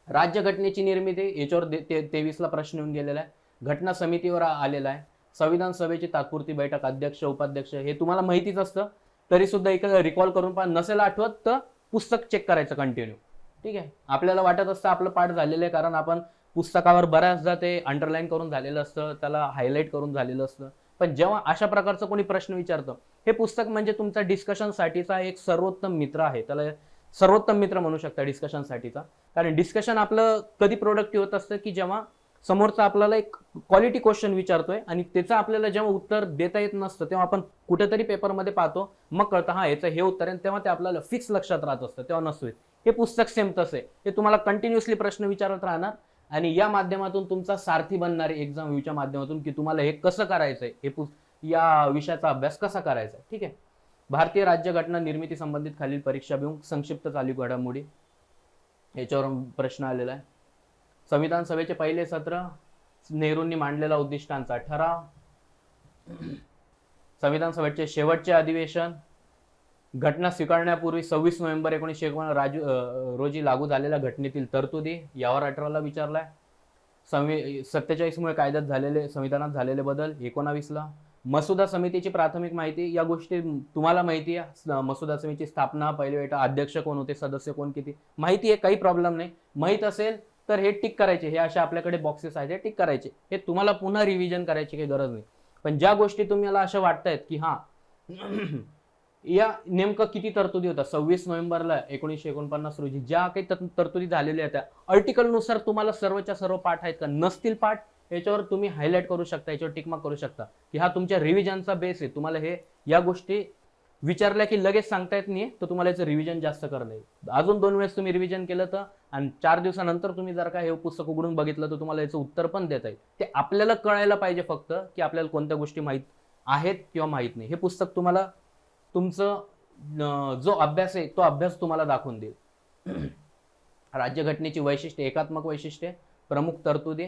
राज्यघटनेची निर्मिती याच्यावर 23 ला प्रश्न येऊन गेलेला आहे. घटना समितीवर आलेला आहे. संविधान सभेची तात्पुरती बैठक, अध्यक्ष उपाध्यक्ष हे तुम्हाला माहितीच असतं, तरी सुद्धा एक रिकॉल करून पहा. नसेल आठवत तर पुस्तक चेक करायचं कंटिन्यू. ठीक आहे. आपल्याला वाटत असतं आपलं पाठ झालेलं आहे कारण आपण पुस्तकावर बऱ्याचदा ते अंडरलाईन करून झालेलं असतं, त्याला हायलाईट करून झालेलं असतं. पण जेव्हा अशा प्रकारचं कोणी प्रश्न विचारतं, हे पुस्तक म्हणजे तुमचा डिस्कशन साठीचा एक सर्वोत्तम मित्र आहे. त्याला सर्वोत्तम मित्र म्हणू शकता डिस्कशन साठीचा. कारण डिस्कशन आपलं कधी प्रोडक्टिव्ह होत असतं की जेव्हा समोरचा आपल्याला एक क्वालिटी क्वेश्चन विचारतोय आणि त्याचं आपल्याला जेव्हा उत्तर देता येत नसतं तेव्हा आपण कुठेतरी पेपरमध्ये पाहतो, मग कळतं हा याचं हे उत्तर आहे, तेव्हा ते आपल्याला फिक्स लक्षात राहत असतं, तेव्हा नसतोय. हे पुस्तक सेम तसं आहे. हे तुम्हाला कंटिन्युअसली प्रश्न विचारत राहणार आणि या माध्यमातून तुमचा सारथी बनणारे एक्झाम व्ह्यूच्या माध्यमातून की तुम्हाला हे कसं करायचंय, हे या विषयाचा अभ्यास कसा करायचा आहे. ठीक आहे. भारतीय राज्यघटना निर्मिती संबंधित खालील परीक्षा घेऊन संक्षिप्त चालू घडामोडी याच्यावर प्रश्न आलेला आहे. संविधान सभेचे पहिले सत्र, नेहरूंनी मांडलेला उद्दिष्टांचा ठराव, संविधान सभेचे शेवटचे अधिवेशन, घटना स्वीकारण्यापूर्वी 26 नोव्हेंबर 1951 रोजी लागू झालेल्या घटनेतील तरतुदी यावर 18 ला विचारलाय. 47 मुळे कायद्यात झालेले, संविधानात झालेले बदल 19 ला. मसुदा समितीची प्राथमिक माहिती, या गोष्टी तुम्हाला माहिती आहे. मसुदा समितीची स्थापना, पहिले अध्यक्ष कोण होते, सदस्य कोण, किती माहिती आहे, काही प्रॉब्लेम नाही. माहित असेल तर हे टिक करायचे. हे अशा आपल्याकडे बॉक्सेस आहेत, हे टिक करायचे. हे तुम्हाला पुन्हा रिव्हिजन करायची काही गरज नाही. पण ज्या गोष्टी तुम्हाला अशा वाटतायत की हा या नेमकं किती तरतुदी होतात, 26 नोव्हेंबरला 1949 रोजी ज्या काही तरतुदी झालेल्या आहेत त्या आर्टिकलनुसार तुम्हाला सर्वच्या सर्व पाठ आहेत का, नसतील पाठ याच्यावर तुम्ही हायलाइट करू शकता, याच्यावर टिकमार्क करू शकता की हा तुमच्या रिव्हिजनचा बेस आहे. तुम्हाला हे या गोष्टी विचारल्या की लगेच सांगता येत नाही, तर तुम्हाला याचं रिव्हिजन जास्त करणं आहे. अजून 2 वेळेस तुम्ही रिव्हिजन केलं तर आणि 4 दिवसानंतर तुम्ही जर का हे पुस्तक उघडून बघितलं तर तुम्हाला याचं उत्तर पण देता येईल. ते आपल्याला कळायला पाहिजे फक्त की आपल्याला कोणत्या गोष्टी माहीत आहेत किंवा माहीत नाही. हे पुस्तक तुम्हाला तुमचं जो अभ्यास आहे तो अभ्यास तुम्हाला दाखवून देईल. राज्यघटनेची वैशिष्ट्ये, एकात्मक वैशिष्ट्ये, प्रमुख तरतुदी,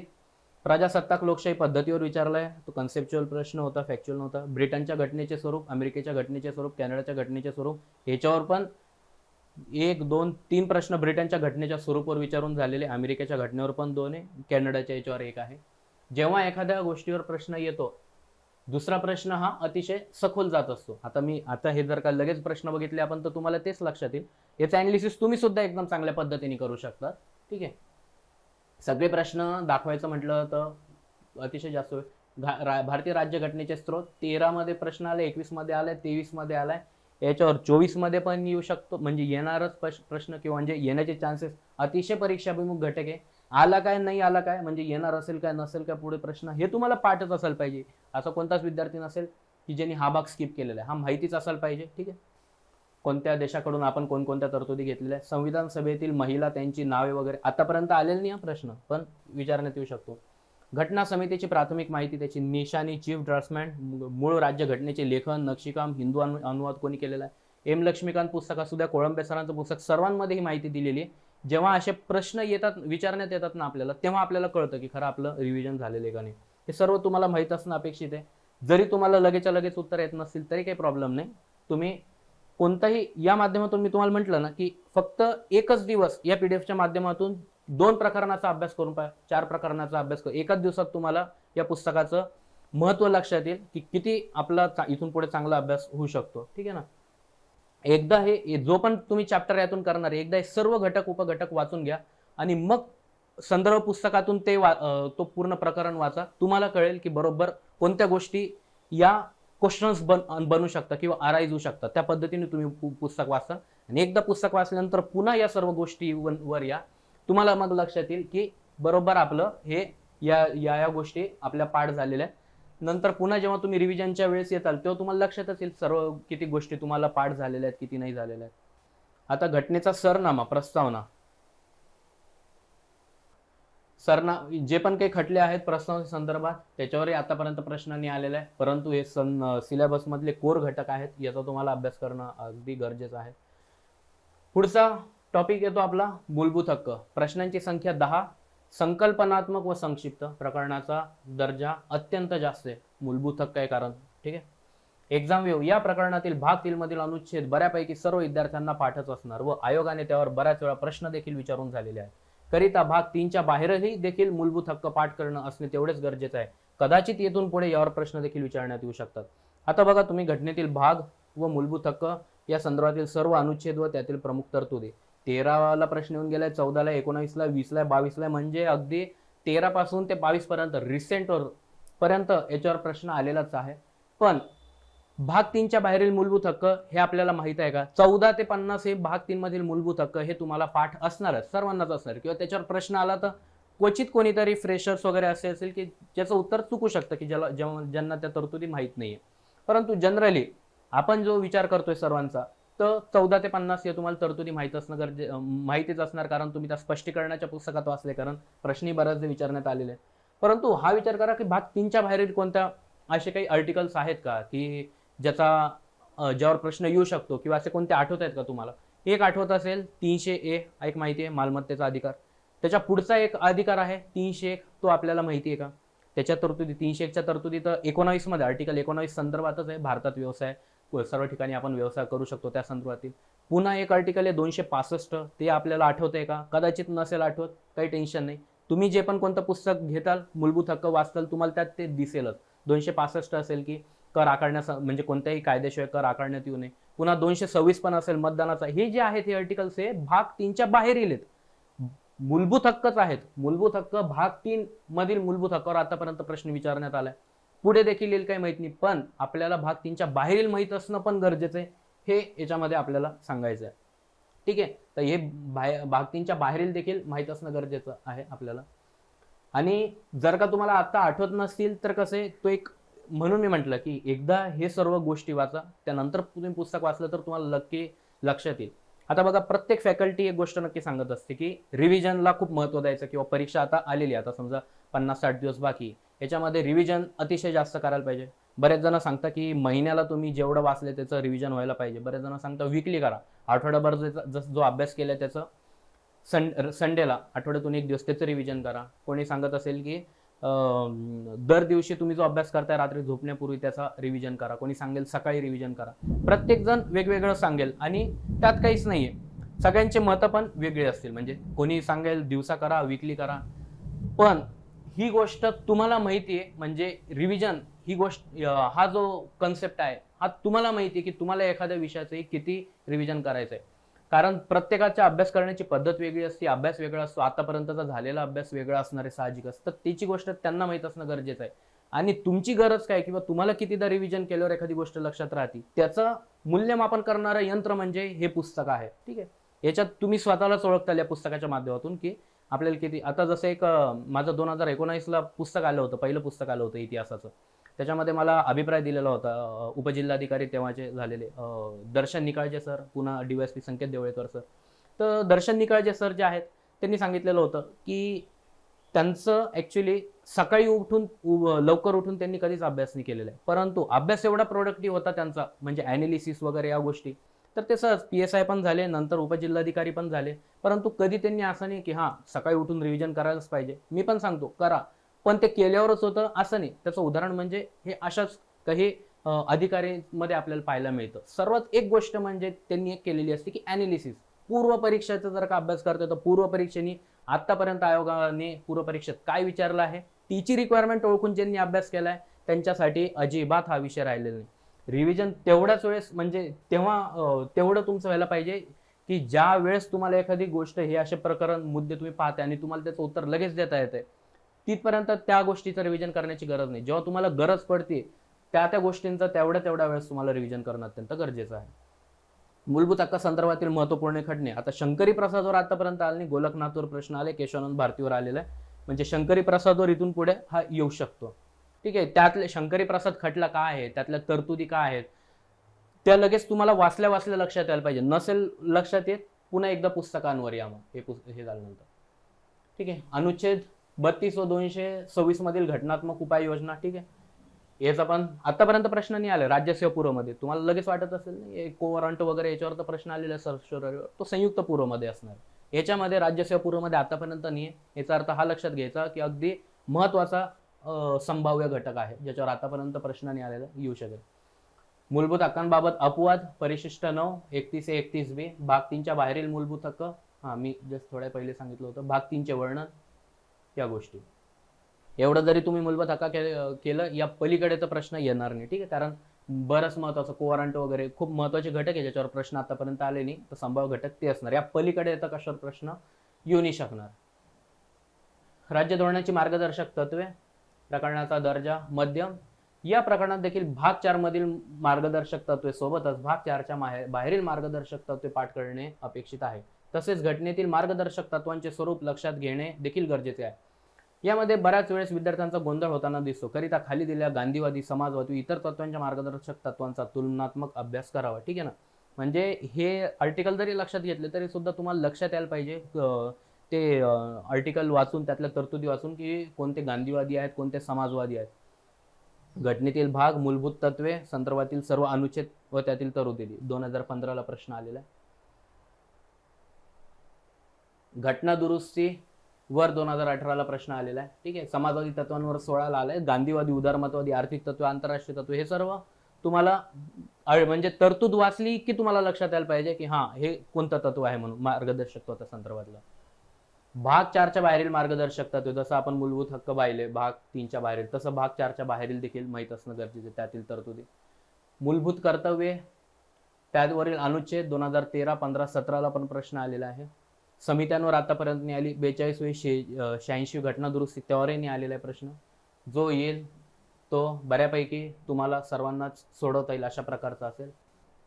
प्रजासत्ताक लोकशाही पद्धतीवर विचारलाय. तो कन्सेप्च्युअल प्रश्न होता, फॅक्च्युअल नव्हता. ब्रिटनच्या घटनेचे स्वरूप, अमेरिकेच्या घटनेचे स्वरूप, कॅनडाच्या घटनेचे स्वरूप, याच्यावर पण 1, 2, 3 प्रश्न ब्रिटनच्या घटनेच्या स्वरूपावर विचारून झालेले. अमेरिकेच्या घटनेवर पण 2 आहे, कॅनडाच्या याच्यावर 1 आहे. जेव्हा एखाद्या गोष्टीवर प्रश्न येतो, दुसरा प्रश्न हा अतिशय सखोल जात असतो. आता हे जर का लगेच प्रश्न बघितले आपण तर तुम्हाला तेच लक्षात येईल. याचं अनालिसिस तुम्ही सुद्धा एकदम चांगल्या पद्धतीने करू शकता. ठीक आहे. सगळे प्रश्न दाखवायचं म्हटलं तर अतिशय जास्त भारतीय राज्यघटनेचे स्रोत 13 मध्ये प्रश्न आले, 21 मध्ये आलाय, 23 मध्ये आलाय, याच्यावर 24 मध्ये पण येऊ शकतो. म्हणजे येणारच प्रश्न किंवा म्हणजे येण्याचे चान्सेस अतिशय परीक्षाभिमुख घटक आहे. आला काय नाही आला काय, म्हणजे येणार असेल काय नसेल काय पुढे प्रश्न, हे तुम्हाला पाठच असायला पाहिजे. असा कोणताच विद्यार्थी नसेल की ज्यांनी हा भाग स्किप केलेला आहे. हा माहितीच असायला पाहिजे. ठीक आहे. कोणत्या देशाकडून आपण कोणकोणत्या तरतुदी घेतलेल्या आहेत, संविधान सभेतील महिला, त्यांची नावे वगैरे आतापर्यंत आलेले नाही हा प्रश्न, पण विचारण्यात येऊ शकतो. घटना समितीची प्राथमिक माहिती, त्याची निशाणी, चीफ ड्राफ्ट्समॅन, मूळ राज्य घटनेचे लेखन, नक्षीकाम, हिंदू अनुवाद कोणी केलेला आहे, एम लक्ष्मीकांत पुस्तक असू द्या, कोळंबे सरांचं पुस्तक, सर्वांमध्ये ही माहिती दिलेली आहे. जेव्हा असे प्रश्न येतात, विचारण्यात येतात ना आपल्याला, तेव्हा आपल्याला कळतं की खरं आपलं रिव्हिजन झालेलं आहे का नाही. हे सर्व तुम्हाला माहीत असणं अपेक्षित आहे. जरी तुम्हाला लगेचच्या लगेच उत्तर येत नसतील तरी काही प्रॉब्लेम नाही. तुम्ही कोणताही या माध्यमातून, मी तुम्हाला म्हटलं ना की फक्त एकच दिवस या पीडीएफच्या माध्यमातून 2 प्रकरणाचा अभ्यास करून पहा, 4 प्रकरणाचा अभ्यास करून एकाच दिवसात तुम्हाला या पुस्तकाचं महत्त्व लक्षात येईल की किती आपला इथून पुढे चांगला अभ्यास होऊ शकतो. ठीक आहे ना. एकदा हे जो पण तुम्ही चॅप्टर यातून करणार आहे, एकदा हे सर्व घटक उपघटक वाचून घ्या आणि मग संदर्भ पुस्तकातून तो पूर्ण प्रकरण वाचा. तुम्हाला कळेल की बरोबर कोणत्या गोष्टी या क्वेश्चन्स बनू शकतात किंवा अराईज होऊ शकतात. त्या पद्धतीने तुम्ही पुस्तक वाचा आणि एकदा पुस्तक वाचल्यानंतर पुन्हा या सर्व गोष्टीवर या. तुम्हाला मग लक्षात येईल की बरोबर आपलं हे या गोष्टी आपल्या पाठ झालेल्या आहेत. नंतर पुन्हा जेव्हा तुम्ही रिव्हिजनच्या वेळेस येताल तेव्हा तुम्हाला लक्षातच येईल सर्व किती गोष्टी तुम्हाला पाठ झालेल्या आहेत, किती नाही झालेल्या आहेत. आता घटनेचा सरनामा, प्रस्तावना, जे पण काही खटले आहेत प्रस्तावने संदर्भात त्याच्यावरही आतापर्यंत प्रश्न नाही आलेला आहे. परंतु हे सिलेबस मधले कोर घटक आहेत, याचा तुम्हाला अभ्यास करणं अगदी गरजेचं आहे. पुढचा टॉपिक येतो आपला मूलभूत हक्क. प्रश्नांची संख्या 10, संकल्पनात्मक व संक्षिप्त. प्रकरणाचा दर्जा अत्यंत जास्त आहे, मूलभूत हक्क आहे कारण. ठीक आहे. Exam view. या प्रकरणातील भाग 3 मधील अनुच्छेद बऱ्यापैकी सर्व विद्यार्थ्यांना पाठच असणार व आयोगाने त्यावर बऱ्याच वेळा प्रश्न देखील विचारून झालेले आहेत. करिता भाग 3च्या बाहेरही देखील मूलभूत हक्क पाठ करणं असणे तेवढेच गरजेचं आहे. कदाचित येथून पुढे यावर प्रश्न देखील विचारण्यात येऊ शकतात. आता बघा, तुम्ही घटनेतील भाग व मूलभूत हक्क या संदर्भातील सर्व अनुच्छेद व त्यातील प्रमुख तरतुदी. 13ला प्रश्न येऊन गेलाय, 14ला, 19ला, 20ला, 22ला, म्हणजे अगदी 13 पासून ते 22 पर्यंत रिसेंट पर्यंत याच्यावर प्रश्न आलेलाच आहे. पण भाग 3च्या बाहेरील मूलभूत हक्क हे आपल्याला माहित आहे का? 14 ते 50 हे भाग 3 मधील मूलभूत हक्क हे तुम्हाला पाठ असणारच, सर्वांनाच असणार. किंवा त्याच्यावर प्रश्न आला तर क्वचित कोणीतरी फ्रेशर्स वगैरे असे असेल की ज्याचं उत्तर चुकू शकतं, की ज्यांना त्या तरतुदी माहीत नाहीये. परंतु जनरली आपण जो विचार करतोय सर्वांचा, तर 14 ते 50 हे तुम्हाला तरतुदी माहितीच असणार, कारण तुम्ही त्या स्पष्टीकरणाच्या पुस्तकात वाचले, कारण प्रश्नही बऱ्याचदा विचारण्यात आलेले आहेत. परंतु हा विचार करा की भाग 3च्या बाहेरील कोणत्या असे काही आर्टिकल्स आहेत का की ज्यावर प्रश्न येऊ शकतो, किंवा असे कोणते आठवत आहेत का तुम्हाला? एक आठवत असेल 300A, एक माहिती आहे, मालमत्तेचा अधिकार. त्याच्या पुढचा एक अधिकार आहे 301, तो आपल्याला माहिती आहे का? त्याच्या तरतुदी 301च्या तरतुदी तर 19 मध्ये, आर्टिकल 19 संदर्भातच आहे. भारतात व्यवसाय, सर्व ठिकाणी आपण व्यवसाय करू शकतो त्या संदर्भातील. पुन्हा एक आर्टिकल आहे 265, ते आपल्याला आठवतंय का? कदाचित नसेल आठवत, काही टेन्शन नाही. तुम्ही जे पण कोणतं पुस्तक घेताल, मूलभूत हक्क वाचताल, तुम्हाला त्यात ते दिसेलच. 265 असेल की कर आकारण्याचा, म्हणजे कोणत्याही कायद्याशिवाय कर आकारण्यात येऊ नये. पुन्हा 226 पण असेल मतदानाचा. हे जे आहेत हे आर्टिकल्स हे भाग 3च्या बाहेर येलेत, मूलभूत हक्कच आहेत. मूलभूत हक्क भाग 3 मधील मूलभूत हक्कावर आतापर्यंत प्रश्न विचारण्यात आलाय. पुढे देखील येईल काही माहित नाही, पण आपल्याला भाग 3च्या बाहेरील माहित असणं पण गरजेचं आहे, हे याच्यामध्ये आपल्याला सांगायचं आहे. ठीक आहे. तर हे भाग 3च्या बाहेरील देखील माहित असणं गरजेचं आहे आपल्याला. आणि जर का तुम्हाला आता आठवत नसतील तर कसे, तो एक, म्हणून मी म्हटलं की एकदा हे सर्व गोष्टी वाचा, त्यानंतर तुम्ही पुस्तक वाचलं तर तुम्हाला नक्की लक्षात येईल. आता बघा, प्रत्येक फॅकल्टी एक गोष्ट नक्की सांगत असते की रिव्हिजनला खूप महत्त्व द्यायचं, किंवा परीक्षा आता आलेली, आता समजा 50-60 दिवस बाकी, याच्यामध्ये रिव्हिजन अतिशय जास्त करायला पाहिजे. बरेच जण सांगता की महिन्याला तुम्ही जेवढं वाचले त्याचं रिव्हिजन व्हायला पाहिजे. बरेच जण सांगता वीकली करा, आठवड्याभर जो अभ्यास केला त्याचं संडेला आठवड्यातून एक दिवस त्याचं रिव्हिजन करा. कोणी सांगत असेल की दर दिवशी तुम्ही जो अभ्यास करताय रात्री झोपण्यापूर्वी त्याचा रिव्हिजन करा. कोणी सांगेल सकाळी रिव्हिजन करा. प्रत्येक जण वेगवेगळं सांगेल आणि त्यात काहीच नाहीये. सगळ्यांचे मतं पण वेगळे असतील. म्हणजे कोणी सांगेल दिवसा करा, वीकली करा, पण ही गोष्ट तुम्हाला माहिती आहे. म्हणजे रिव्हिजन ही गोष्ट, हा जो कन्सेप्ट आहे हा तुम्हाला माहिती आहे की तुम्हाला एखाद्या विषयाचं किती रिव्हिजन करायचं आहे. कारण प्रत्येकाच्या अभ्यास करण्याची पद्धत वेगळी असते, अभ्यास वेगळा असतो, आतापर्यंतचा झालेला अभ्यास वेगळा असणार आहे साहजिक असतं. त्याची गोष्ट त्यांना माहित असणं गरजेचं आहे. आणि तुमची गरज काय किंवा तुम्हाला कितीदा रिव्हिजन केल्यावर एखादी गोष्ट लक्षात राहते त्याचं मूल्यमापन करणारं यंत्र म्हणजे हे पुस्तक आहे. ठीक आहे, याच्यात तुम्ही स्वतःलाच ओळखताल या पुस्तकाच्या माध्यमातून की आपल्याला किती. आता जसं एक माझं 2019ला पुस्तक आलं होतं, पहिलं पुस्तक आलं होतं इतिहासाचं. त्याच्यामध्ये मला अभिप्राय दिलेला होता उपजिल्हाधिकारी तेव्हाचे झालेले दर्शन निकाळजे सर, पुन्हा DYSP संकेत देवळेकर सर. तर दर्शन निकाळजे सर जे आहेत त्यांनी सांगितलेलं होतं की त्यांचं ॲक्च्युली सकाळी उठून लवकर उठून त्यांनी कधीच अभ्यास नाही केलेला आहे, परंतु अभ्यास एवढा प्रोडक्टिव्ह होता त्यांचा, म्हणजे ॲनालिसिस वगैरे या गोष्टी. तर ते सहज PSI पण झाले, नंतर उपजिल्हाधिकारी पण झाले. परंतु कधी त्यांनी असं नाही की हां सकाळी उठून रिव्हिजन करायलाच पाहिजे. मी पण सांगतो करा, पण ते केल्यावरच होतं असं नाही. त्याचं उदाहरण म्हणजे हे अशाच काही अधिकारीमध्ये आपल्याला पाहायला मिळतं. सर्वात एक गोष्ट म्हणजे त्यांनी एक केलेली असते की ॲनालिसिस. पूर्व परीक्षेचा जर का अभ्यास करतोय तर पूर्व परीक्षेने आतापर्यंत आयोगाने पूर्व परीक्षेत काय विचारलं आहे, तिची रिक्वायरमेंट ओळखून ज्यांनी अभ्यास केलाय त्यांच्यासाठी अजिबात हा विषय राहिलेला नाही. रिव्हिजन तेवढ्याच वेळेस म्हणजे तेवढं तुमचं व्हायला पाहिजे की ज्या वेळेस तुम्हाला एखादी गोष्ट हे असे प्रकरण मुद्दे तुम्ही पाहताय आणि तुम्हाला त्याचं उत्तर लगेच देता येतंय, तिथपर्यंत त्या गोष्टीचं रिव्हिजन करण्याची गरज नाही. जेव्हा तुम्हाला गरज पडते त्या गोष्टींचं तेवढ्या वेळेस तुम्हाला रिव्हिजन करणं अत्यंत गरजेचं आहे. मूलभूत हक्क संदर्भातील महत्वपूर्ण खटणे. आता शंकरी प्रसादवर आतापर्यंत आले नाही, गोलकनाथवर प्रश्न आले, केशवानंद भारतीवर आलेला आहे. म्हणजे शंकरी प्रसादवर इथून पुढे हा येऊ शकतो. ठीक आहे, त्यातले शंकरी प्रसाद खटला काय आहे, त्यातल्या तरतुदी काय आहेत, त्या लगेच तुम्हाला वाचल्या लक्षात यायला पाहिजे. नसेल लक्षात येत पुन्हा एकदा पुस्तकांवर या मग हे झाल्यानंतर. ठीक आहे, अनुच्छेद 32 व 226 मधील घटनात्मक उपाययोजना. ठीक आहे, याचा पण आतापर्यंत प्रश्न नाही आला. राज्यसेवा पूर्वमध्ये तुम्हाला लगेच वाटत असेल कोवरंट वगैरे याच्यावर तर प्रश्न आलेला आहे, तो संयुक्त पूर्वमध्ये असणार. याच्यामध्ये राज्यसेवा पूर्वमध्ये आतापर्यंत नाही आहे. याचा अर्थ हा लक्षात घ्यायचा की अगदी महत्वाचा संभाव्य घटक आहे ज्याच्यावर आतापर्यंत प्रश्न नाही आलेला, येऊ शकेल. मूलभूत हक्कांबाबत अपवाद परिशिष्ट 9 31 A 31B भाग 3च्या बाहेरील मूलभूत हक्क. मी जस्ट थोड्या पहिले सांगितलं होतं भाग 3चे वर्णन या गोष्टी. एवढं जरी तुम्ही मूलभूत हक्का केलं, या पलीकडेचा प्रश्न येणार नाही. ठीक आहे, कारण बरंच महत्वाचं कोवरंट वगैरे खूप महत्वाचे घटक आहे ज्याच्यावर प्रश्न आतापर्यंत आले नाही, तर संभाव्य घटक ते असणार. या पलीकडे येतं कशावर प्रश्न येऊ नाही शकणार. राज्य धोरणाची मार्गदर्शक तत्वे, प्रकरणाचा दर्जा मध्यम. या प्रकरणात देखील भाग 4 मधील मार्गदर्शक तत्वे सोबतच भाग 4च्या बाहेरील मार्गदर्शक तत्वे पाठ करणे अपेक्षित आहे. तसेच घटनेतील मार्गदर्शक तत्वांचे स्वरूप लक्षात घेणे देखील गरजेचे आहे. यामध्ये बऱ्याच वेळेस विद्यार्थ्यांचा गोंधळ होताना दिसतो. करिता खाली दिलेल्या गांधीवादी, समाजवादी, इतर तत्वांच्या मार्गदर्शक तत्वांचा तुलनात्मक अभ्यास करावा. ठीक आहे ना, म्हणजे हे आर्टिकल जरी लक्षात घेतले तरी सुद्धा तुम्हाला लक्षात यायला पाहिजे ते आर्टिकल वाचून, त्यातल्या तरतुदी वाचून की कोणते गांधीवादी आहेत, कोणते समाजवादी आहेत. घटनेतील भाग, मूलभूत तत्वे संदर्भातील सर्व अनुच्छेद व त्यातील तरतुदी 2015ला प्रश्न आलेला आहे. घटना दुरुस्ती वर 2018ला प्रश्न आलेला आहे. ठीक आहे, समाजवादी तत्वांवर 16ला आलाय. गांधीवादी, उदारमतवादी, आर्थिक तत्व, आंतरराष्ट्रीय तत्व, हे सर्व तुम्हाला म्हणजे तरतूद वाचली की तुम्हाला लक्षात यायला पाहिजे की हां हे कोणतं तत्व आहे म्हणून मार्गदर्शक तत्व संदर्भातलं. भाग 4च्या बाहेरील मार्गदर्शक तत्व, जसं आपण मूलभूत हक्क पाहिले भाग 3च्या बाहेरील, तसं भाग 4च्या बाहेरील देखील माहीत असणं गरजेचं. त्यातील तरतुदी. मूलभूत कर्तव्ये, त्यावरील अनुच्छेद 2013, 15, 17ला पण प्रश्न आलेला आहे. समित्यांवर आतापर्यंत नाही आली. 42वी 86 घटना दुरुस्ती, त्यावरही नाही आलेला आहे प्रश्न. जो येईल तो बऱ्यापैकी तुम्हाला सर्वांनाच सोडवता येईल अशा प्रकारचा असेल.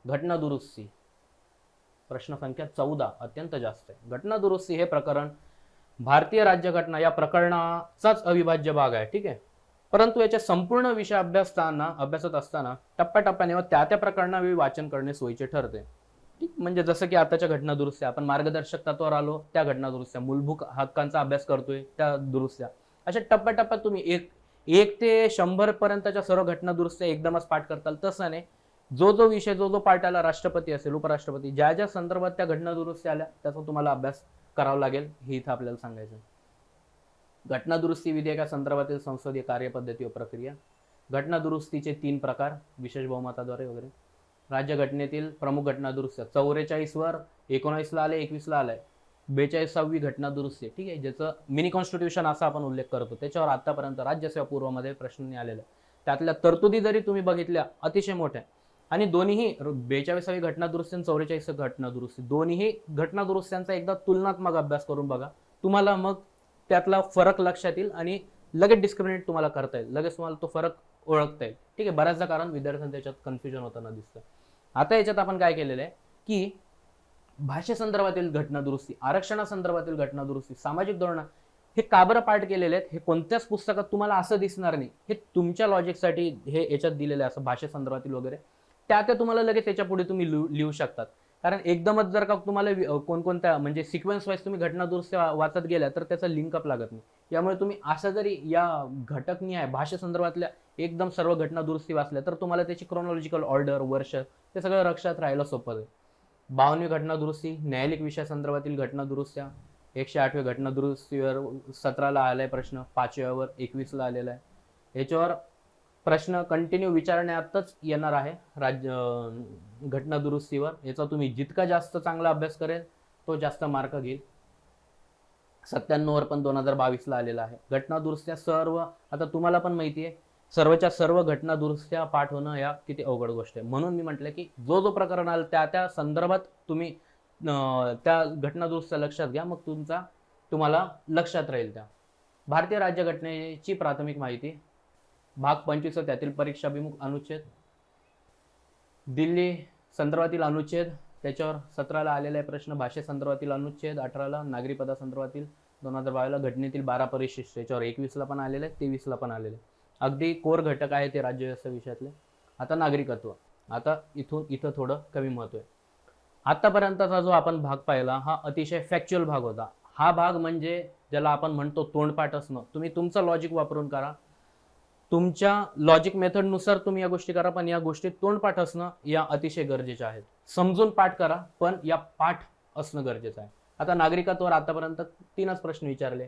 घटना दुरुस्ती प्रश्न संख्या 14 अत्यंत जास्त आहे. घटना दुरुस्ती हे प्रकरण भारतीय राज्यघटना या प्रकरणाचाच अविभाज्य भाग आहे. ठीक आहे, परंतु याच्या संपूर्ण विषय अभ्यासत असताना टप्प्याटप्प्याने व त्या प्रकरणावेळी वाचन करणे सोयीचे ठरते. ठीक, म्हणजे जसं की आताच्या घटना दुरुस्त्या, आपण मार्गदर्शक तत्वावर आलो त्या घटना दुरुस्त्या, मूलभूत हक्कांचा अभ्यास करतोय त्या दुरुस्त्या, अशा टप्प्याटप्प्यात तुम्ही 1 ते 100 पर्यंतच्या सर्व घटना दुरुस्त्या एकदमच पाठ करताल तसं नाही. जो जो विषय जो जो पाठ आला, राष्ट्रपती असेल, उपराष्ट्रपती, ज्या ज्या संदर्भात त्या घटना दुरुस्त्या आल्या त्याचा तुम्हाला अभ्यास करावा लागेल, हे इथं आपल्याला सांगायचं. घटना दुरुस्ती विधेयकासंदर्भातील संसदीय कार्यपद्धती व प्रक्रिया. घटना दुरुस्तीचे 3 प्रकार, विशेष बहुमताद्वारे वगैरे. राज्यघटनेतील प्रमुख घटना दुरुस्त्या 44 वर 19 ला आले, 21 ला आलाय. 42वी घटना दुरुस्ती, ठीक आहे, ज्याचं मिनी कॉन्स्टिट्यूशन असा आपण उल्लेख करतो, त्याच्यावर आतापर्यंत राज्यसेवा पूर्वमध्ये प्रश्न नाही आलेला. त्यातल्या तरतुदी जरी तुम्ही बघितल्या अतिशय मोठ्या, आणि दोन्हीही 42वी घटना दुरुस्ती आणि 44 घटना दुरुस्ती, दोन्हीही घटना दुरुस्त्यांचा एकदा तुलनात्मक अभ्यास करून बघा. तुम्हाला मग त्यातला फरक लक्षात येईल आणि लगेच डिस्क्रिमिनेट तुम्हाला करता येईल, लगेच तुम्हाला तो फरक ओळखता येईल, ठीक आहे. बऱ्याचदा कारण विद्यार्थ्यांना त्याच्यात कन्फ्युजन होताना दिसतं. आता याच्यात आपण काय केलेलं आहे की भाषेसंदर्भातील घटना दुरुस्ती, आरक्षणासंदर्भातील घटना दुरुस्ती, सामाजिक धोरण, हे का बरं पाठ केलेले आहेत हे कोणत्याच पुस्तकात तुम्हाला असं दिसणार नाही. हे तुमच्या लॉजिकसाठी हे याच्यात दिलेलं आहे, असं भाषेसंदर्भातील वगैरे त्या तुम्हाला लगेच त्याच्या पुढे तुम्ही लिहू शकतात. कारण एकदमच जर का तुम्हाला कोणकोणत्या म्हणजे सिक्वेन्स वाईज तुम्ही घटना दुरुस्ती वाचत गेल्या तर त्याचा लिंकअप लागत नाही. यामुळे तुम्ही असं जरी या घटकनिहाय भाषेसंदर्भातल्या एकदम सर्व घटना दुरुस्ती वाचल्या तर तुम्हाला त्याची क्रोनॉलॉजिकल ऑर्डर, वर्ष, ते सगळं लक्षात राहायला सोपं आहे. 52वी घटना दुरुस्ती, न्यायालयिक विषयासंदर्भातील घटना दुरुस्त्या. 108वी घटना दुरुस्तीवर 17 ला आलाय प्रश्न, 5व्यावर 21 ला आलेला आहे. याच्यावर प्रश्न कंटिन्यू विचारण्यातच येणार आहे घटना दुरुस्तीवर. याचा तुम्ही जितका जास्त चांगला अभ्यास करेल तो जास्त मार्क घेईल. 97वर पण 2022 ला आलेला आहे. घटना दुरुस्त्या सर्व, आता तुम्हाला पण माहिती आहे, सर्वच्या सर्व घटना दुरुस्त्या पाठ होणं या किती अवघड गोष्ट आहे. म्हणून मी म्हटलं की जो जो प्रकरण आलं त्या संदर्भात तुम्ही त्या घटना दुरुस्त्या लक्षात घ्या, मग तुम्हाला लक्षात राहील. त्या भारतीय राज्यघटनेची प्राथमिक माहिती, भाग 25 त्यातील परीक्षाभिमुख अनुच्छेद, दिल्ली संदर्भातील अनुच्छेद, त्याच्यावर 17 ला आलेला आहे प्रश्न. भाषेसंदर्भातील अनुच्छेद 18 ला, नागरी पदासंदर्भातील 2022 ला, घटनेतील 12 परिशिष्ट, त्याच्यावर 21 ला पण आलेलं आहे, 23 ला पण आलेलं आहे. अगदी कोर घटक आहे ते राज्यव्यवस्था विषयातले. आता नागरिकत्व, आता इथं थोडं कमी महत्व आहे. आतापर्यंतचा जो आपण भाग पाहिला हा अतिशय फॅक्च्युअल भाग होता. हा भाग म्हणजे ज्याला आपण म्हणतो तोंडपाठ असणं. तुम्ही तुमचं लॉजिक वापरून करा, तुमच्या लॉजिक मेथडनुसार तुम्ही या गोष्टी करा, पण या गोष्टी तोंडपाठ असणं या अतिशय गरजेच्या आहेत. समजून पाठ करा, पण या पाठ असणं गरजेचं आहे. आता नागरिकत्वावर आतापर्यंत 3च प्रश्न विचारले,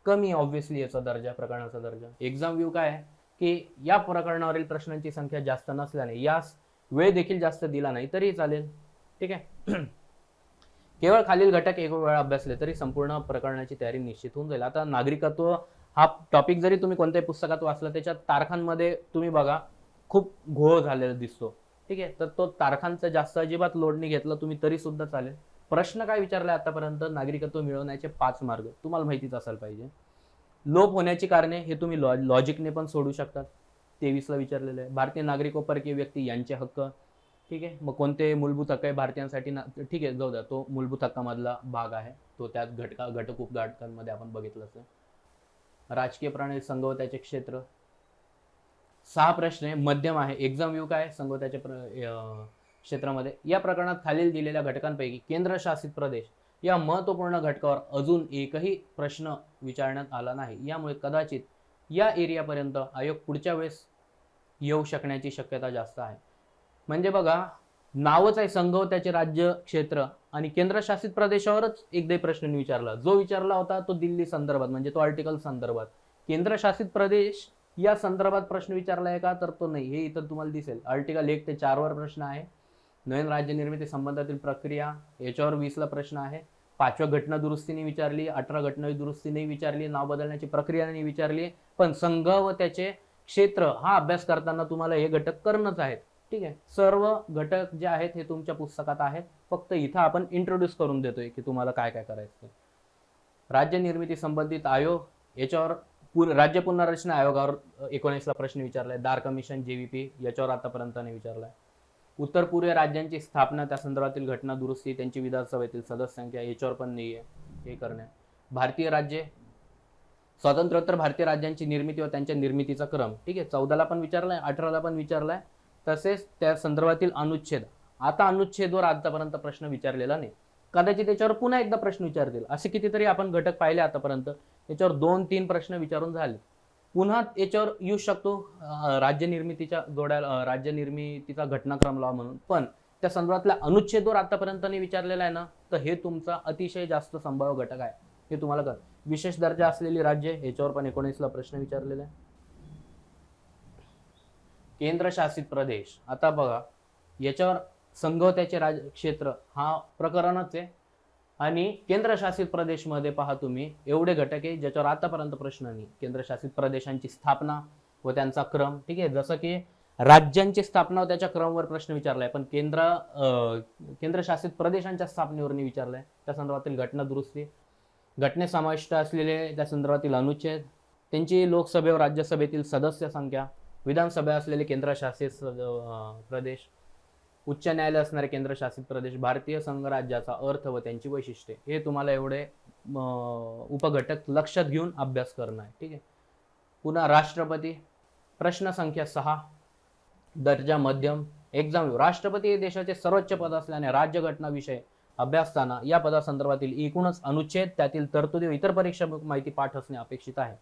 कमी ऑब्व्हियसली याचा दर्जा, प्रकरणाचा दर्जा. एक्झाम व्ह्यू काय आहे की या प्रकरणावरील प्रश्नांची संख्या जास्त नसल्याने यास वेळ देखील जास्त दिला नाही तरी चालेल, ठीक आहे. केवळ खालील घटक एक वेळा अभ्यासले तरी संपूर्ण प्रकरणाची तयारी निश्चित होऊन जाईल. आता नागरिकत्व हा टॉपिक जरी तुम्ही कोणत्याही पुस्तकात वाचला त्याच्या तारखांमध्ये तुम्ही बघा खूप घोळ झालेला दिसतो, ठीक आहे. तर तो तारखांचा जास्त अजिबात लोड नाही घेतला तुम्ही तरी सुद्धा चालेल. प्रश्न काय विचारले आतापर्यंत, नागरिकत्व मिळवण्याचे 5 मार्ग तुम्हाला माहितीच असायला पाहिजे. लोप होण्याची कारणे हे तुम्ही लॉजिकने पण सोडू शकतात, 23 ला विचारलेलं आहे. भारतीय नागरिक व परकीय व्यक्ती यांचे हक्क, ठीक आहे. मग कोणते मूलभूत हक्क आहे भारतीयांसाठी, ठीक आहे, जाऊ द्या, तो मूलभूत हक्कामधला भाग आहे, तो त्यात घटक उपघटकांमध्ये आपण बघितलं असेल. राजकीय प्रणाली, संघ व त्याचे क्षेत्र, 6 प्रश्न आहे, मध्यम आहे. एक्झाम व्ह्यू काय, संघ व त्याच्या क्षेत्रामध्ये. या प्रकरणात खालील दिलेल्या घटकांपैकी केंद्रशासित प्रदेश या महत्त्वपूर्ण घटकावर अजून एकही प्रश्न विचारण्यात आला नाही. यामुळे कदाचित या एरियापर्यंत आयोग पुढच्या वेळेस येऊ शकण्याची शक्यता जास्त आहे. म्हणजे बघा, नावच आहे संघ व त्याचे राज्य, क्षेत्र, आणि केंद्रशासित प्रदेशावरच एकदा प्रश्न विचारला. जो विचारला होता तो दिल्ली संदर्भात, म्हणजे तो आर्टिकल संदर्भात. केंद्रशासित प्रदेश या संदर्भात प्रश्न विचारला आहे का, तर तो नाही. हे इथं तुम्हाला दिसेल. आर्टिकल 1 ते 4 वर प्रश्न आहे. नवीन राज्य निर्मिती संबंधातील प्रक्रिया, याच्यावर 20 ला प्रश्न आहे. 5व्या घटना दुरुस्तीने विचारली, 18 घटना दुरुस्तीने विचारली, नाव बदलण्याची प्रक्रिया नाही विचारली, पण संघ व त्याचे क्षेत्र हा अभ्यास करताना तुम्हाला हे घटक करणंच आहेत, ठीक आहे. सर्व घटक जे आहेत हे तुमच्या पुस्तकात आहेत, फक्त इथं आपण इंट्रोड्यूस करून देतोय की तुम्हाला काय काय करायचं. राज्य निर्मिती संबंधित आयोग, याच्यावर राज्य पुनर्रचना आयोगावर 19 ला प्रश्न विचारलाय. दार कमिशन, JVP, याच्यावर आतापर्यंत नाही विचारलाय. उत्तर पूर्व राज्यांची स्थापना, त्या संदर्भातील घटना दुरुस्ती, त्यांची विधानसभेतील सदस्य संख्या, याच्यावर पण नाही आहे हे करणे. भारतीय राज्ये, स्वातंत्र्योत्तर भारतीय राज्यांची निर्मिती व त्यांच्या निर्मितीचा क्रम, ठीक आहे. 14 ला पण विचारलाय, 18 ला पण विचारलाय. तसेच त्या संदर्भातील अनुच्छेद. आता अनुच्छेदवर आतापर्यंत प्रश्न विचारलेला नाही, कदाचित त्याच्यावर पुन्हा एकदा प्रश्न विचारतील. असे कितीतरी आपण घटक पाहिले आतापर्यंत, त्याच्यावर 2-3 प्रश्न विचारून झाले. पुन्हा याच्यावर येऊ शकतो राज्य निर्मितीच्या राज्य निर्मितीचा घटनाक्रम लावा म्हणून, पण त्या संदर्भातल्या अनुच्छेदवर आतापर्यंत नाही विचारलेला आहे ना, तर हे तुमचा अतिशय जास्त संभाव्य घटक आहे. हे तुम्हाला कर विशेष दर्जा असलेली राज्य याच्यावर पण 19ला प्रश्न विचारलेला आहे. केंद्रशासित प्रदेश, आता बघा याच्यावर संघ त्याचे क्षेत्र हा प्रकरणच आहे आणि केंद्रशासित प्रदेश मध्ये पहा तुम्ही एवढे घटक आहे ज्याच्यावर आतापर्यंत प्रश्न नाही. केंद्रशासित प्रदेशांची स्थापना व त्यांचा क्रम, ठीक आहे, जसं की राज्यांची स्थापना व त्याच्या क्रमवर प्रश्न विचारलाय, पण केंद्रशासित प्रदेशांच्या स्थापनेवर नाही विचारलाय. त्या संदर्भातील घटना दुरुस्ती, घटनेत समाविष्ट असलेले त्या संदर्भातील अनुच्छेद, त्यांची लोकसभेवर राज्यसभेतील सदस्य संख्या, विधानसभा असलेले केंद्रशासित प्रदेश, उच्च न्यायालय असणारे केंद्रशासित प्रदेश, भारतीय संघराज्याचा अर्थ व त्यांची वैशिष्ट्ये, हे तुम्हाला एवढे उपघटक लक्षात घेऊन अभ्यास करणं आहे. ठीक आहे. पुन्हा राष्ट्रपती, प्रश्न संख्या 6, दर्जा मध्यम, एक्झाम. राष्ट्रपती हे देशाचे सर्वोच्च पद असल्याने राज्यघटना विषय अभ्यासताना या पदासंदर्भातील एकूणच अनुच्छेद, त्यातील तरतुदी व इतर परीक्षा माहिती पाठ असणे अपेक्षित आहे.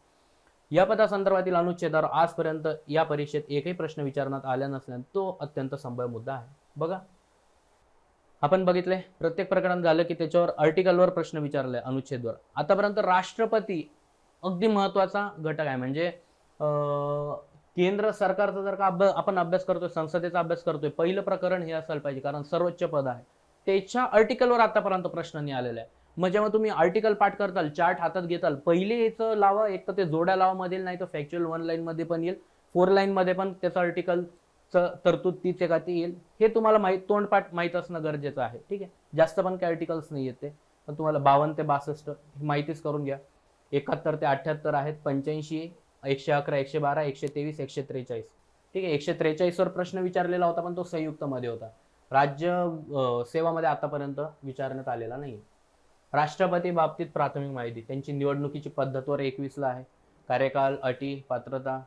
या पदासंदर्भातील अनुच्छेदावर आजपर्यंत या परीक्षेत एकही प्रश्न विचारण्यात आला नसल्याने तो अत्यंत संभाव्य मुद्दा आहे. बघा आपण बघितले प्रत्येक प्रकरण झालं की त्याच्यावर आर्टिकलवर प्रश्न विचारले, अनुच्छेदवर. आतापर्यंत राष्ट्रपती अगदी महत्वाचा घटक आहे. म्हणजे केंद्र सरकारचा जर का आपण अभ्यास करतोय, संसदेचा अभ्यास करतोय, पहिलं प्रकरण हे असायला पाहिजे, कारण सर्वोच्च पद आहे. त्याच्या आर्टिकलवर आतापर्यंत प्रश्न नाही आलेला आहे. मग जेव्हा तुम्ही आर्टिकल पाठ करताल, चार्ट हातात घेताल, पहिले याचं लावा, एक तर ते जोड्या लावा मधील, नाही तर फॅक्च्युअल 1 लाईन मध्ये पण येईल, 4 लाईन मध्ये पण त्याचं आर्टिकल तरतूद तीच एका ती येईल. हे तुम्हाला तोंडपाठ माहित असणं गरजेचं आहे. ठीक आहे. जास्त पण काही आर्टिकल्स नाही येते, पण तुम्हाला 52 ते 62 माहितीच करून घ्या. 71 ते 78 आहेत, 85, 111, 112, 123, 143. ठीक आहे. 143 वर प्रश्न विचारलेला होता, पण तो संयुक्त मध्ये होता. राज्य सेवामध्ये आतापर्यंत विचारण्यात आलेला नाही. राष्ट्रपती बाबतीत प्राथमिक माहिती, त्यांची निवडणुकीची पद्धतवर 21ला आहे. कार्यकाल, अटी, पात्रता,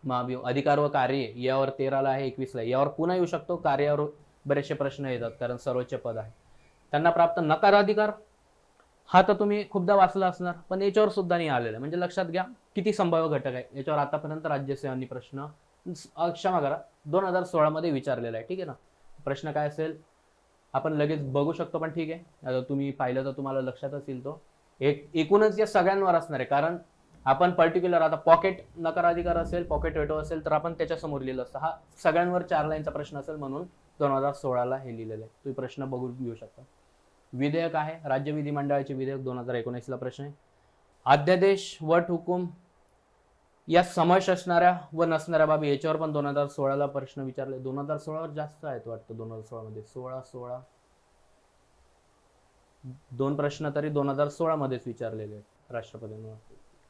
महाभियोग, अधिकार व कार्य यावर 13ला आहे, 21ला. यावर पुन्हा येऊ शकतो, कार्यावर बरेचसे प्रश्न येतात कारण सर्वोच्च पद आहे. त्यांना प्राप्त नकार अधिकार, हा तर तुम्ही खूपदा वाचला असणार, पण याच्यावर सुद्धा नाही आलेला आहे. म्हणजे लक्षात घ्या किती संभाव्य घटक आहे. याच्यावर आतापर्यंत राज्यसेवांनी प्रश्न क्षमा करा 2016 मध्ये विचारलेला आहे. ठीक आहे ना. प्रश्न काय असेल आपण लगेच बघू शकतो, पण ठीक आहे. आता तुम्ही पाहिलं तर तुम्हाला लक्षातच येईल. तो एकूणच या सगळ्यांवर असणार आहे, कारण आपण पर्टिक्युलर आता पॉकेट नकार अधिकार असेल, पॉकेट वेटो असेल, तर आपण त्याच्या समोर लिहिलं असतं. हा सगळ्यांवर 4 लाईनचा प्रश्न असेल, म्हणून 2016ला हे लिहिलेलं आहे. तुम्ही प्रश्न बघून घेऊ शकता. विधेयक आहे, राज्य विधिमंडळाचे विधेयक 2019ला प्रश्न आहे. अध्यादेश, वट हुकूम या समावेश असणाऱ्या व नसणाऱ्या बाबी, याच्यावर पण 2016ला प्रश्न विचारले. 2016वर जास्त आहेत वाटतं. 2016 मध्ये 16 2 प्रश्न तरी 2016 मध्येच विचारलेले आहेत राष्ट्रपतींवर.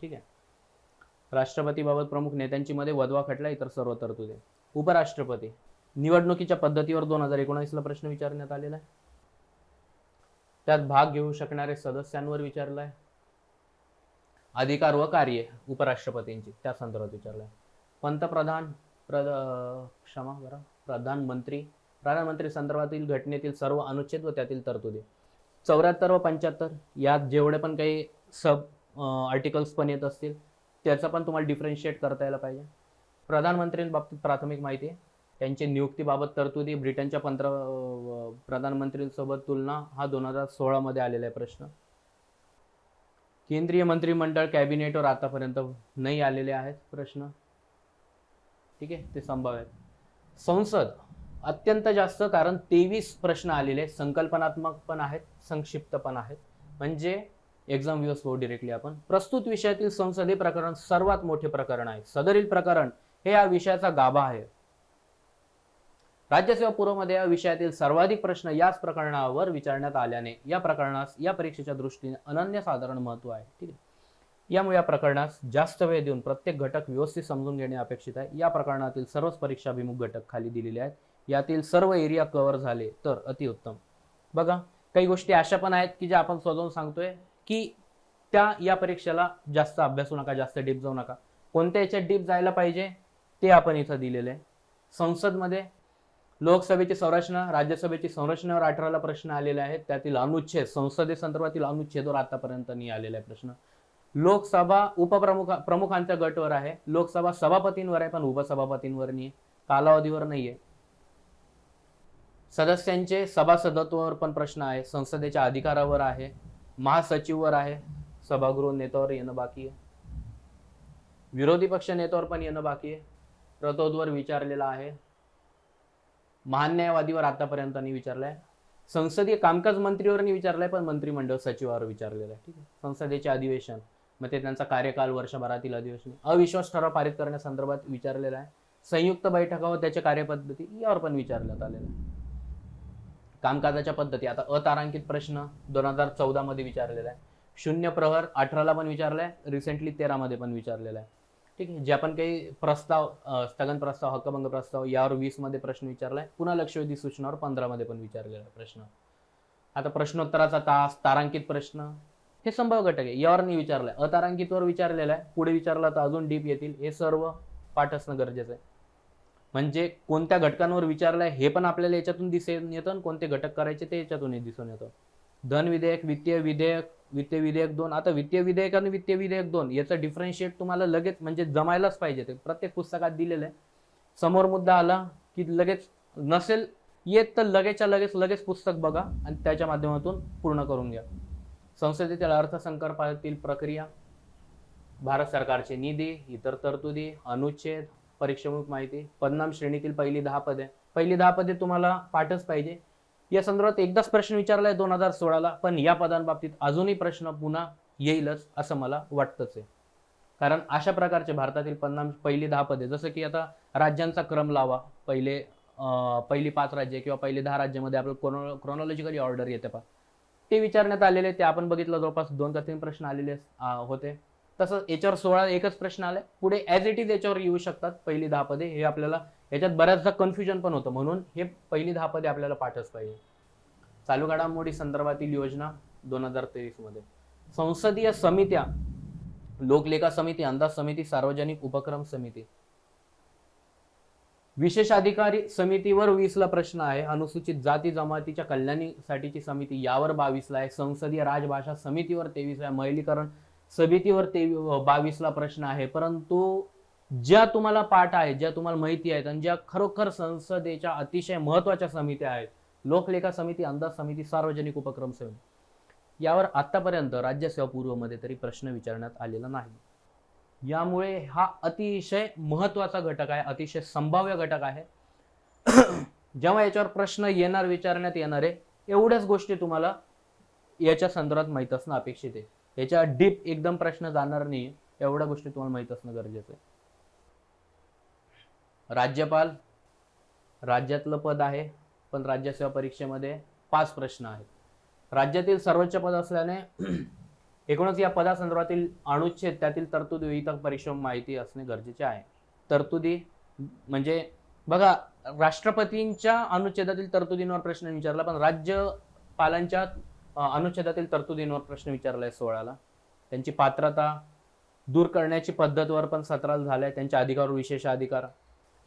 ठीक आहे. राष्ट्रपतीबाबत प्रमुख नेत्यांची मध्ये वधवा खटला, इतर सर्व तरतुदी. उपराष्ट्रपती, निवडणुकीच्या पद्धतीवर 2019ला प्रश्न विचारण्यात आलेला आहे. त्यात भाग घेऊ शकणारे सदस्यांवर विचारलाय. अधिकार व कार्य उपराष्ट्रपतींची त्या संदर्भात विचारलाय. पंतप्रधान, प्रधानमंत्री संदर्भातील घटनेतील सर्व अनुच्छेद व त्यातील तरतुदी. 74 व 75 यात जेवढे पण काही सब आर्टिकल्स पण येत असतील त्याचा पण तुम्हाला डिफरन्शिएट करता यायला पाहिजे. प्रधानमंत्र्यांबाबतीत प्राथमिक माहिती, त्यांची नियुक्तीबाबत तरतुदी, ब्रिटनच्या प्रधानमंत्रींसोबत तुलना, हा 2016 मध्ये आलेला आहे प्रश्न. केंद्रीय मंत्रिमंडळ कॅबिनेटवर आतापर्यंत नाही आलेले आहेत प्रश्न. ठीक आहे, ते संभाव्य आहेत. संसद अत्यंत जास्त, कारण 23 प्रश्न आलेले, संकल्पनात्मक पण आहेत, संक्षिप्त पण आहेत. म्हणजे एक्झाम व्ह्यूज हो डिरेक्टली आपण प्रस्तुत विषयातील संसद हे प्रकरण सर्वात मोठे प्रकरण आहे. सदरील प्रकरण हे या विषयाचा गाभा आहे. राज्यसेवा पूर्वमध्ये या विषयातील सर्वाधिक प्रश्न याच प्रकरणावर विचारण्यात आल्याने या प्रकरणास या परीक्षेच्या दृष्टीने अनन्यसाधारण महत्त्व आहे. ठीक आहे. यामुळे या प्रकरणास जास्त वेळ देऊन प्रत्येक घटक व्यवस्थित समजून घेणे अपेक्षित आहे. या प्रकरणातील सर्वच परीक्षाभिमुख घटक खाली दिलेले आहेत. यातील सर्व एरिया कव्हर झाले तर अतिउत्तम. बघा काही गोष्टी अशा पण आहेत की ज्या आपण स्वतःहून सांगतोय की त्या या परीक्षेला जास्त अभ्यासू नका, जास्त डीप जाऊ नका. कोणत्या याच्यात डीप जायला पाहिजे ते आपण इथं दिलेले आहे. संसदमध्ये लोकसभेची संरचना, राज्यसभेची संरचनेवर 18ला प्रश्न आलेले आहेत. त्यातील अनुच्छेद, संसदेसंदर्भातील अनुच्छेदावर आतापर्यंत नाही आलेला आहे प्रश्न. लोकसभा प्रमुखांच्या गटवर आहे, लोकसभा सभापतींवर आहे पण उपसभापतींवर नाही, कालावधीवर नाहीये. सदस्यांचे सभासदत्वावर पण प्रश्न आहे, संसदेच्या अधिकारावर आहे, महासचिववर आहे, सभागृह नेत्यावर येणं बाकी आहे, विरोधी पक्ष नेत्यावर पण येणं बाकी आहे, प्रतोदवर विचारलेला आहे, महान्यायवादीवर आतापर्यंत नाही विचारलाय, संसदीय कामकाज मंत्रीवर नाही विचारलाय पण मंत्रिमंडळ सचिवावर विचारलेलं आहे. ठीक आहे. संसदेचे अधिवेशन, मग ते त्यांचा कार्यकाल, वर्षभरातील अधिवेशन, अविश्वास ठराव पारित करण्यासंदर्भात विचारलेला आहे, संयुक्त बैठका व त्याच्या कार्यपद्धती यावर पण विचारण्यात आलेलं आहे. कामकाजाच्या पद्धती, आता अतारांकित प्रश्न 2014 मध्ये विचारलेला आहे, शून्य प्रहर 18ला पण विचारलाय, रिसेंटली 13 मध्ये पण विचारलेला आहे. ठीक आहे. जे आपण काही प्रस्ताव, स्थगन प्रस्ताव, हक्कभंग प्रस्ताव यावर 20 मध्ये प्रश्न विचारलाय, पुन्हा लक्षवेधी सूचनावर 15 मध्ये पण विचारलेला प्रश्न. आता प्रश्नोत्तराचा तास, तारांकित प्रश्न, हे संभाव्य घटक आहे, यावर नाही विचारलाय, अतारांकितवर विचारलेला आहे, पुढे विचारला तर अजून डीप येतील, हे सर्व पाठ असणं गरजेचं आहे. म्हणजे कोणत्या घटकांवर विचारलाय हे पण आपल्याला याच्यातून दिसून येतं आणि कोणते घटक करायचे ते याच्यातूनही दिसून येतं. धन विधेयक, वित्तीय विधेयक, वित्तीय विधेयक 2. आता वित्तीय विधेयक आणि वित्तीय विधेयक 2 याचं डिफरन्शिएट तुम्हाला लगेच म्हणजे जमायलाच पाहिजे, ते प्रत्येक पुस्तकात दिलेलं आहे. समोर मुद्दा आला की लगेच नसेल येत तर लगेच पुस्तक बघा आणि त्याच्या माध्यमातून पूर्ण करून घ्या. संसदेतील अर्थसंकल्पातील प्रक्रिया, भारत सरकारचे निधी, इतर तरतुदी, अनुच्छेद, परीक्षेमुख माहिती, पदनाम श्रेणीतील पहिली 10 पदे तुम्हाला पाठच पाहिजे. या संदर्भात एकदाच प्रश्न विचारलाय 2016ला, पण या पदांबाबतीत अजूनही प्रश्न पुन्हा येईलच असं मला वाटतंच आहे. कारण अशा प्रकारचे भारतातील पहिली 10 पदे, जसं की आता राज्यांचा क्रम लावा, पहिली 5 राज्य किंवा पहिली 10 राज्यामध्ये आपलं क्रोनॉलॉजिकली ऑर्डर येते पहा, ते विचारण्यात आलेले, ते आपण बघितलं, जवळपास 2 का 3 प्रश्न आलेले होते. तसंच याच्यावर 16 एकच प्रश्न आलाय, पुढे ॲज इट इज याच्यावर येऊ शकतात पहिली 10 पदे. हे आपल्याला याच्यात बऱ्याचदा कन्फ्युजन पण होतं, म्हणून हे पहिली 10 पदे आपल्याला पाठच पाहिजे. चालू घडामोडी संदर्भातील योजना 2023 मध्ये, संसदीय समित्या, लोकलेखा समिती, अंदाज समिती, सार्वजनिक उपक्रम समिती, विशेष अधिकारी समितीवर 20ला प्रश्न आहे, अनुसूचित जाती जमातीच्या कल्याणासाठीची समिती यावर 22ला आहे, संसदीय राजभाषा समितीवर 23 आहे, महिलीकरण समितीवर 22ला प्रश्न आहे. परंतु ज्या तुम्हाला पाठ आहेत, ज्या तुम्हाला माहिती आहेत आणि ज्या खरोखर संसदेच्या अतिशय महत्वाच्या समित्या आहेत, लोकलेखा समिती, अंदाज समिती, सार्वजनिक उपक्रम समिती, यावर आतापर्यंत राज्यसेवा पूर्वमध्ये तरी प्रश्न विचारण्यात आलेला नाही. यामुळे हा अतिशय महत्वाचा घटक आहे, अतिशय संभाव्य घटक आहे. जेव्हा याच्यावर प्रश्न विचारण्यात येणार आहे, एवढ्याच गोष्टी तुम्हाला याच्या संदर्भात माहित असणं अपेक्षित आहे. याच्या डीप एकदम प्रश्न जाणार नाही, एवढ्या गोष्टी तुम्हाला माहित असणं गरजेचं आहे. राज्यपाल, राज्यातलं पद आहे, पण राज्यसेवा परीक्षेमध्ये 5 प्रश्न आहेत. राज्यातील सर्वोच्च पद असल्याने एकूणच या पदासंदर्भातील अनुच्छेद, त्यातील तरतुदी, इतर परीक्षा माहिती असणे गरजेचे आहे. तरतुदी म्हणजे बघा, राष्ट्रपतींच्या अनुच्छेदातील तरतुदींवर प्रश्न विचारला, पण राज्यपालांच्या अनुच्छेदातील तरतुदींवर प्रश्न विचारलाय 16ला. त्यांची पात्रता दूर करण्याची पद्धतवर पण 17ला झालाय. त्यांच्या अधिकार, विशेष अधिकार,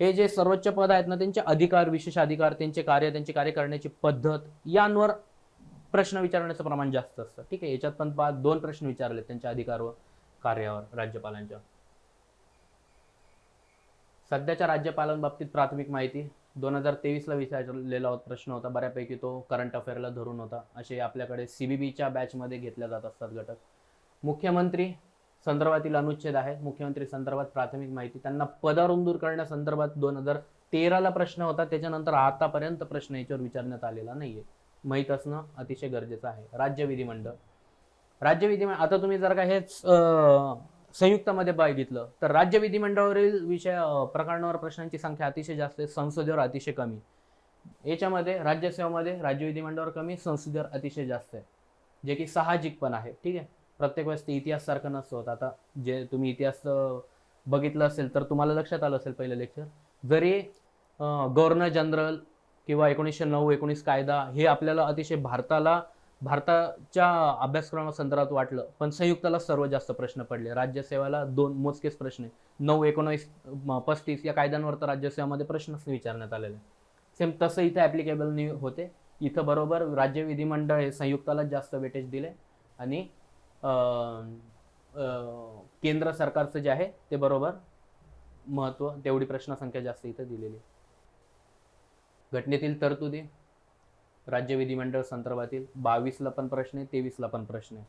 हे जे सर्वोच्च पद आहेत ना, त्यांचे अधिकार, विशेष अधिकार, त्यांचे कार्य करण्याची पद्धत यांवर प्रश्न विचारण्याचं प्रमाण जास्त असतं. ठीक आहे. याच्यात पण 2 प्रश्न विचारले त्यांच्या अधिकार व कार्यावर राज्यपालांच्या. सध्याच्या राज्यपालांबाबतीत प्राथमिक माहिती 2023ला विचारलेला प्रश्न होता, बऱ्यापैकी तो करंट अफेअरला धरून होता. असे आपल्याकडे सीबीबीच्या बॅचमध्ये घेतल्या जात असतात घटक. मुख्यमंत्री संदर्भातील अनुच्छेद आहे, मुख्यमंत्री संदर्भात प्राथमिक माहिती, त्यांना पदावरून दूर करण्यासंदर्भात 2013ला प्रश्न होता, त्याच्यानंतर आतापर्यंत प्रश्न याच्यावर विचारण्यात आलेला नाहीये, माहीत असणं अतिशय गरजेचं आहे. राज्य विधिमंडळ, आता तुम्ही जर का हेच संयुक्तमध्ये बघितलं तर राज्य विधिमंडळावरील प्रकरणावर प्रश्नांची संख्या अतिशय जास्त आहे, संसदेवर अतिशय कमी. याच्यामध्ये राज्यसेवामध्ये राज्य विधिमंडळावर कमी, संसदेवर अतिशय जास्त आहे, जे की साहजिक पण आहे. ठीक आहे. प्रत्येक वेळेस ते इतिहास सारखं नसतं होत. आता जे तुम्ही इतिहास बघितलं असेल तर तुम्हाला लक्षात आलं असेल पहिलं लेक्चर, जरी गव्हर्नर जनरल किंवा 1909-19 कायदा हे आपल्याला अतिशय भारताच्या अभ्यासक्रमासंदर्भात वाटलं, पण संयुक्ताला सर्वात जास्त प्रश्न पडले. राज्यसेवेला 2 मोजकेच प्रश्न आहे. 9, 19, 35 या कायद्यांवर तर राज्यसेवेमध्ये प्रश्नच विचारण्यात आलेले. सेम तसं इथे ॲप्लिकेबल नाही होते. इथं बरोबर राज्य विधिमंडळ हे संयुक्ताला जास्त वेटेज दिले आणि केंद्र सरकारचं जे आहे ते बरोबर महत्व, तेवढी प्रश्नसंख्या जास्त इथं दिलेली. घटनेतील तरतुदी राज्य विधिमंडळ संदर्भातील 22ला पण प्रश्न आहे, 23ला पण प्रश्न आहे.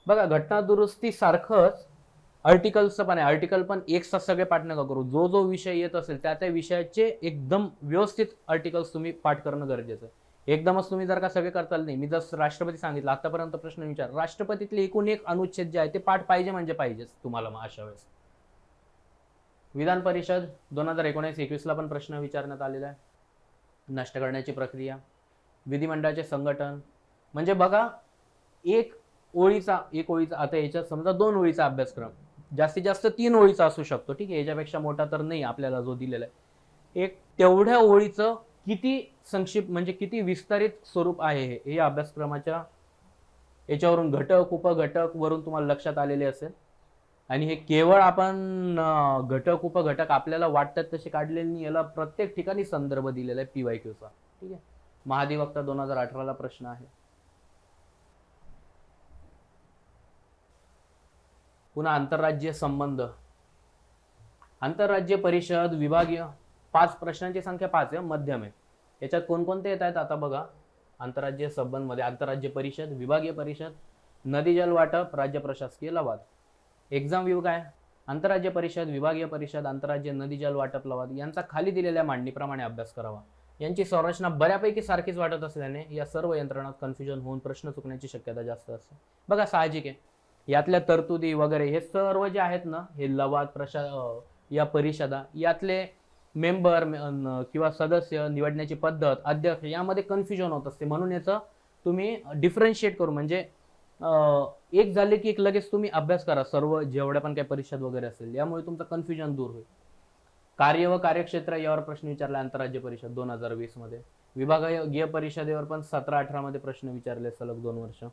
बघा, घटना दुरुस्ती सारखंच आर्टिकलचं पण आहे. आर्टिकल पण एक साथ सगळे पाठ नका करू. जो जो विषय येत असेल त्या विषयाचे एकदम व्यवस्थित आर्टिकल्स तुम्ही पाठ करणं गरजेचं आहे. एकदमच तुम्ही जर का सगळे करताल नाही. मी जसं राष्ट्रपती सांगितलं, आतापर्यंत प्रश्न विचार, राष्ट्रपतीतले एकूण एक अनुच्छेद जे आहे ते पाठ पाहिजे म्हणजे पाहिजेच तुम्हाला अशा वेळेस. विधान परिषद 2019-21ला पण प्रश्न विचारण्यात आलेला आहे. नष्ट करण्याची प्रक्रिया, विधिमंडळाचे संघटन. म्हणजे बघा, एक ओळीचा आता याच्यात समजा 2 ओळीचा अभ्यासक्रम, जास्तीत जास्त 3 ओळीचा असू शकतो, ठीक आहे, याच्यापेक्षा मोठा तर नाही आपल्याला जो दिलेला आहे. एक तेवढ्या ओळीचं किती संक्षिप्त म्हणजे किती विस्तारित स्वरूप आहे हे अभ्यासक्रमाच्या याच्यावरून घटक उपघटक वरून तुम्हाला लक्षात आलेले असेल. आणि हे केवळ आपण घटक उपघटक आपल्याला वाटतात तसे काढलेले नाही, याला प्रत्येक ठिकाणी संदर्भ दिलेला आहे PYQचा, ठीक आहे. महाधिवक्ता 2018ला प्रश्न आहे. पुन्हा आंतरराज्यीय संबंध, आंतरराज्य परिषद विभागीय, 5 प्रश्नांची संख्या 5 आहे, मध्यम आहे. याच्यात कोणकोणते येत आहेत आता बघा. आंतरराज्यीय संबंध मध्ये आंतरराज्य परिषद, विभागीय परिषद, नदी जल वाटप, राज्य प्रशासकीय लवाद. एक्झाम व्ह्यू काय, आंतरराज्य परिषद, विभागीय परिषद, आंतरराज्य नदी जल वाटप लवाद यांचा खाली दिलेल्या मांडणीप्रमाणे अभ्यास करावा. यांची संरचना बऱ्यापैकी सारखीच वाटत असल्याने या सर्व यंत्रणात कन्फ्युजन होऊन प्रश्न चुकण्याची शक्यता जास्त असते. बघा, साहजिक आहे. यातल्या तरतुदी वगैरे हे सर्व जे आहेत ना, हे लवाद या परिषदा यातले मेंबर किंवा सदस्य निवडण्याची पद्धत, अध्यक्ष यामध्ये कन्फ्युजन होत असते. म्हणून याचं तुम्ही डिफरन्शिएट करू, म्हणजे एक झाले की एक लगेच तुम्ही अभ्यास करा सर्व जेवढ्या पण काही परिषद वगैरे असेल, यामुळे तुमचं कन्फ्युजन दूर होईल. कार्य व कार्यक्षेत्र यावर प्रश्न विचारला आंतरराज्य परिषद 2020 मध्ये. विभागीय परिषदेवर पण 17-18 मध्ये प्रश्न विचारले सलग 2 वर्ष.